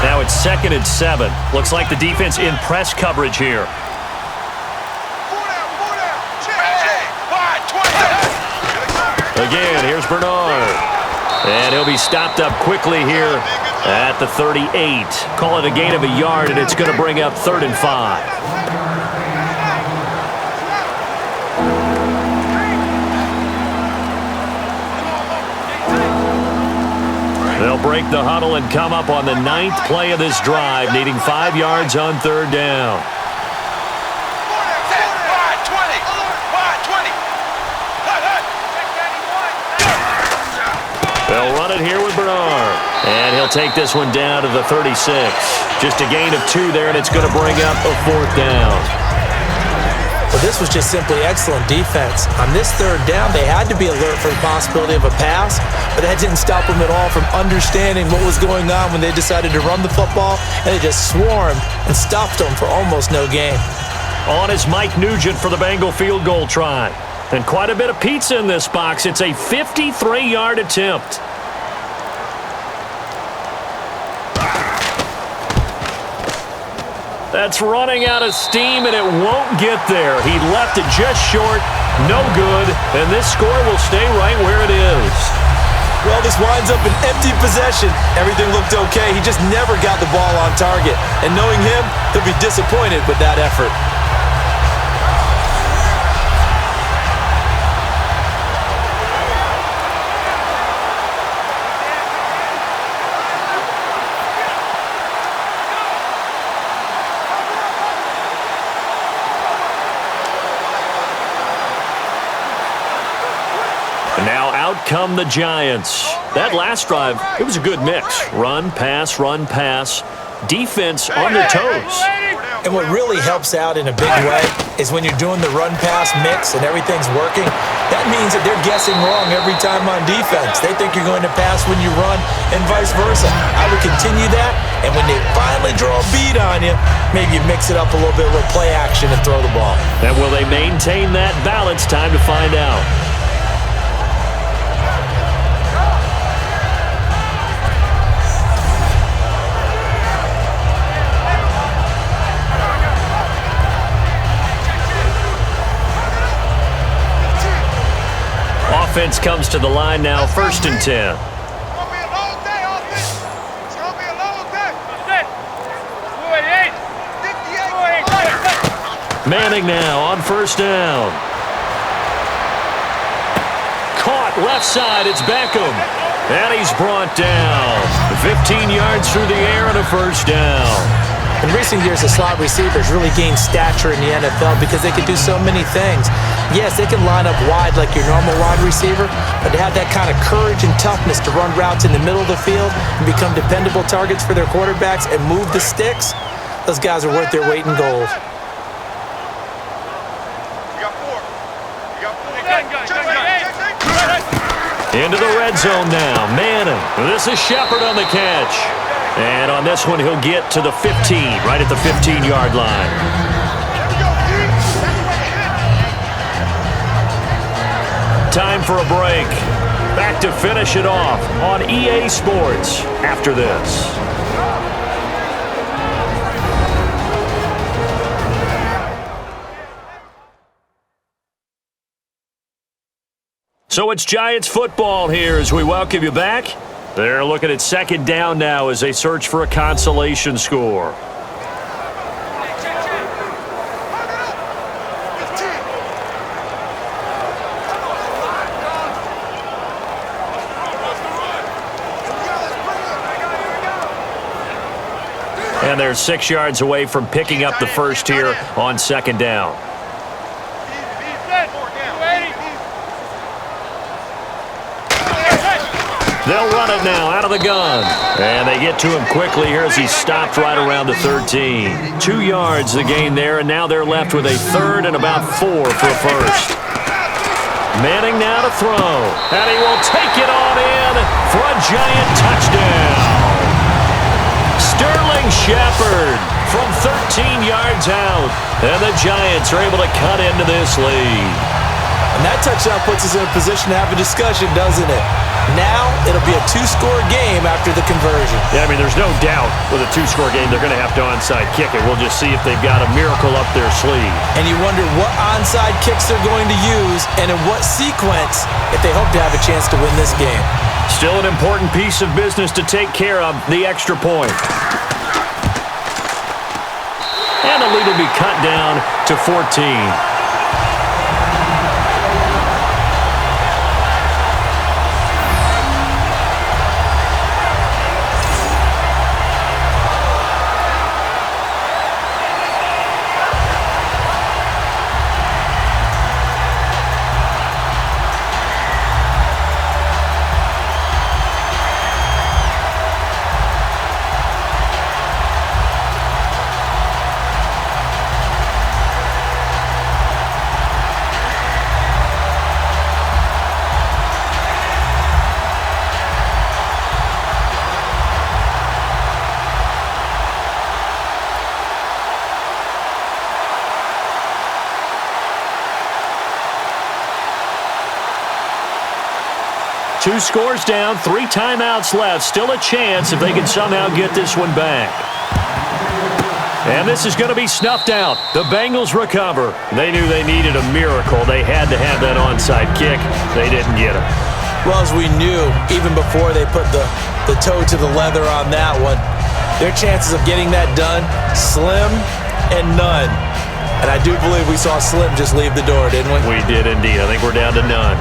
Now it's 2nd and 7. Looks like the defense in press coverage here. Again, here's Bernard. And he'll be stopped up quickly here at the 38. Call it a gain of a yard, and it's going to bring up 3rd and 5. They'll break the huddle and come up on the 9th play of this drive, needing 5 yards on 3rd down. They'll run it here with Bernard. And he'll take this one down to the 36. Just a gain of 2 there, and it's going to bring up a 4th down. Well, this was just simply excellent defense. On this 3rd down, they had to be alert for the possibility of a pass, but that didn't stop them at all from understanding what was going on when they decided to run the football, and they just swarmed and stopped them for almost no gain. On is Mike Nugent for the Bengal field goal try. And quite a bit of pizza in this box. It's a 53-yard attempt. That's running out of steam, and it won't get there. He left it just short, no good, and this score will stay right where it is. Well, this winds up an empty possession. Everything looked okay. He just never got the ball on target. And knowing him, he'll be disappointed with that effort. out come the Giants. That last drive, it was a good mix. Run, pass, defense on their toes. And what really helps out in a big way is when you're doing the run-pass mix and everything's working, that means that they're guessing wrong every time on defense. They think you're going to pass when you run and vice versa. I would continue that, and when they finally draw a beat on you, maybe you mix it up a little bit with play action and throw the ball. And will they maintain that balance? Time to find out. Offense comes to the line now, 1st and 10. It's gonna be a long day, offense. It's gonna be a long day. 58. Manning now on 1st down. Caught left side, it's Beckham. And he's brought down. 15 yards through the air and a 1st down. In recent years, the slot receivers really gained stature in the NFL because they can do so many things. Yes, they can line up wide like your normal wide receiver, but to have that kind of courage and toughness to run routes in the middle of the field and become dependable targets for their quarterbacks and move the sticks, those guys are worth their weight in gold. You got 4. You got 4. Into the red zone now. Manning. This is Shepard on the catch. And on this one, he'll get to the 15, right at the 15-yard line. Time for a break. Back to finish it off on EA Sports after this. So it's Giants football here as we welcome you back. They're looking at 2nd down now as they search for a consolation score. And they're 6 yards away from picking up the first here on 2nd down. They'll run it now out of the gun. And they get to him quickly here as he stopped right around the 13. 2 yards the gain there, and now they're left with a 3rd and about 4 for a 1st. Manning now to throw. And he will take it on in for a Giant touchdown. Sterling Shepard from 13 yards out. And the Giants are able to cut into this lead. And that touchdown puts us in a position to have a discussion, doesn't it? Now it'll be a 2-score game after the conversion. Yeah, I mean, there's no doubt with a 2-score game they're going to have to onside kick it. We'll just see if they've got a miracle up their sleeve. And you wonder what onside kicks they're going to use and in what sequence if they hope to have a chance to win this game. Still an important piece of business to take care of, the extra point. And the lead will be cut down to 14. Two scores down, 3 timeouts left. Still a chance if they can somehow get this one back. And this is going to be snuffed out. The Bengals recover. They knew they needed a miracle. They had to have that onside kick. They didn't get it. Well, as we knew, even before they put the toe to the leather on that one, their chances of getting that done, slim and none. And I do believe we saw Slim just leave the door, didn't we? We did indeed. I think we're down to none.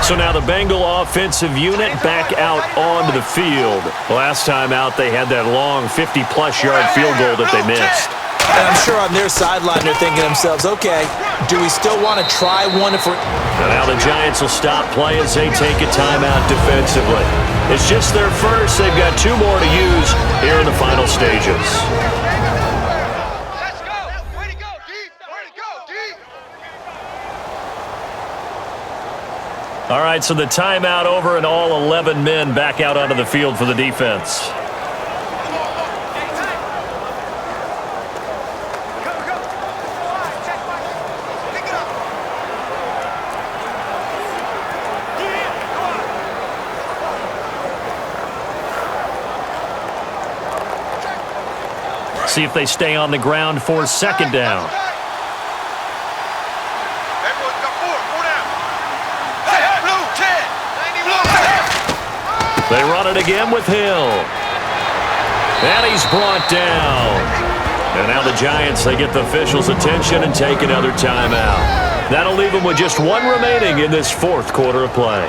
So now the Bengal offensive unit back out onto the field. Last time out, they had that long 50-plus yard field goal that they missed. And I'm sure on their sideline they're thinking to themselves, okay, do we still want to try one if we're... And now the Giants will stop play as they take a timeout defensively. It's just their first. They've got 2 more to use here in the final stages. Let's go. Way to go, D. Way to go, D. All right, so the timeout over and all 11 men back out onto the field for the defense. See if they stay on the ground for second down. Everyone's got 4 down. Hey, blue, 10. They run it again with Hill. And he's brought down. And now the Giants, they get the officials' attention and take another timeout. That'll leave them with just 1 remaining in this 4th quarter of play.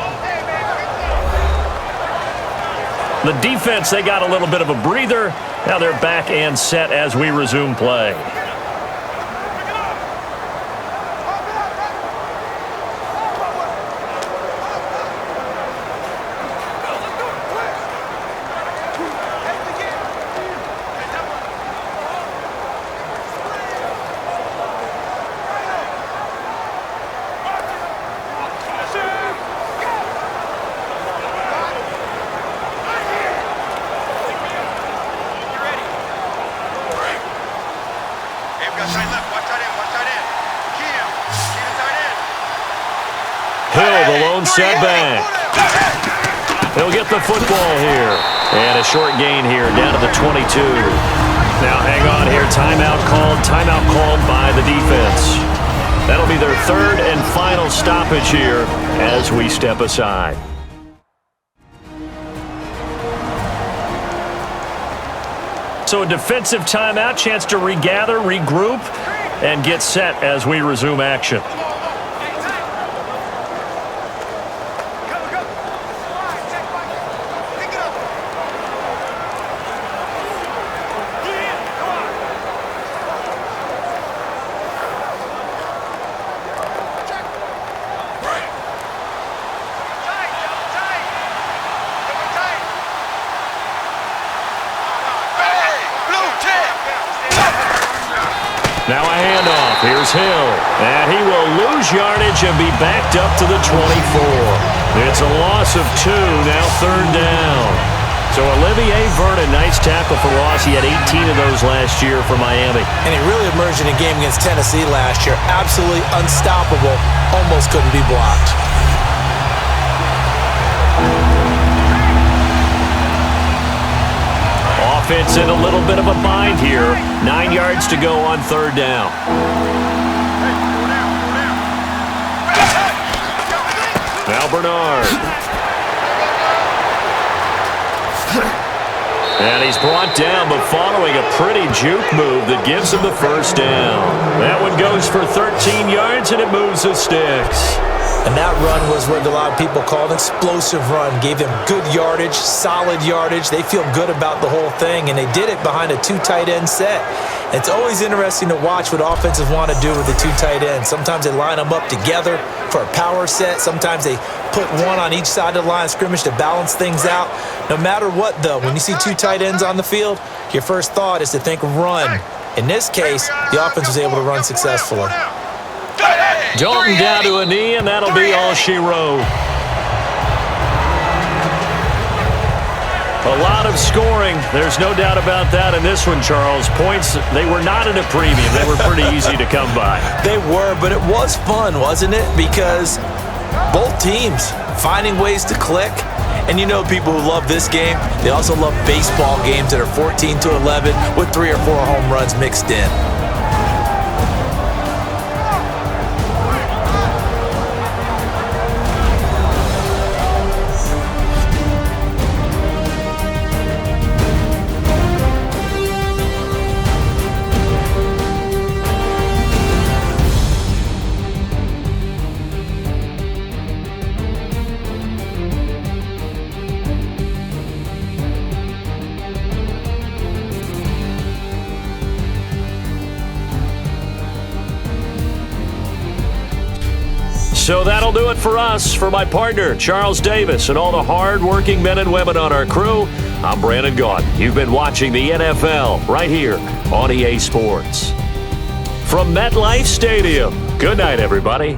The defense, they got a little bit of a breather. Now they're back and set as we resume play. Setback. He'll get the football here. And a short gain here down to the 22. Now hang on here. Timeout called by the defense. That'll be their 3rd and final stoppage here as we step aside. So a defensive timeout, chance to regather, regroup, and get set as we resume action. Now a handoff. Here's Hill. And he will lose yardage and be backed up to the 24. It's a loss of 2, now 3rd down. So Olivier Vernon, nice tackle for Ross. He had 18 of those last year for Miami. And he really emerged in a game against Tennessee last year. Absolutely unstoppable. Almost couldn't be blocked. Offense in a little bit of a bind here. 9 yards to go on 3rd down. Now Bernard. And he's brought down, but following a pretty juke move that gives him the 1st down. That one goes for 13 yards, and it moves the sticks. And that run was what a lot of people called an explosive run. Gave them good yardage, solid yardage. They feel good about the whole thing, and they did it behind a 2 tight end set. It's always interesting to watch what offenses want to do with the 2 tight ends. Sometimes they line them up together for a power set. Sometimes they put one on each side of the line of scrimmage to balance things out. No matter what, though, when you see 2 tight ends on the field, your first thought is to think run. In this case, the offense was able to run successfully. Dalton down to a knee, and that'll be all she wrote. A lot of scoring. There's no doubt about that in this one, Charles. Points, they were not at a premium. They were pretty easy to come by. They were, but it was fun, wasn't it? Because both teams finding ways to click. And you know people who love this game, they also love baseball games that are 14-11 with 3 or 4 home runs mixed in. So that'll do it for us. For my partner, Charles Davis, and all the hard-working men and women on our crew, I'm Brandon Gaudin. You've been watching the NFL right here on EA Sports. From MetLife Stadium, good night, everybody.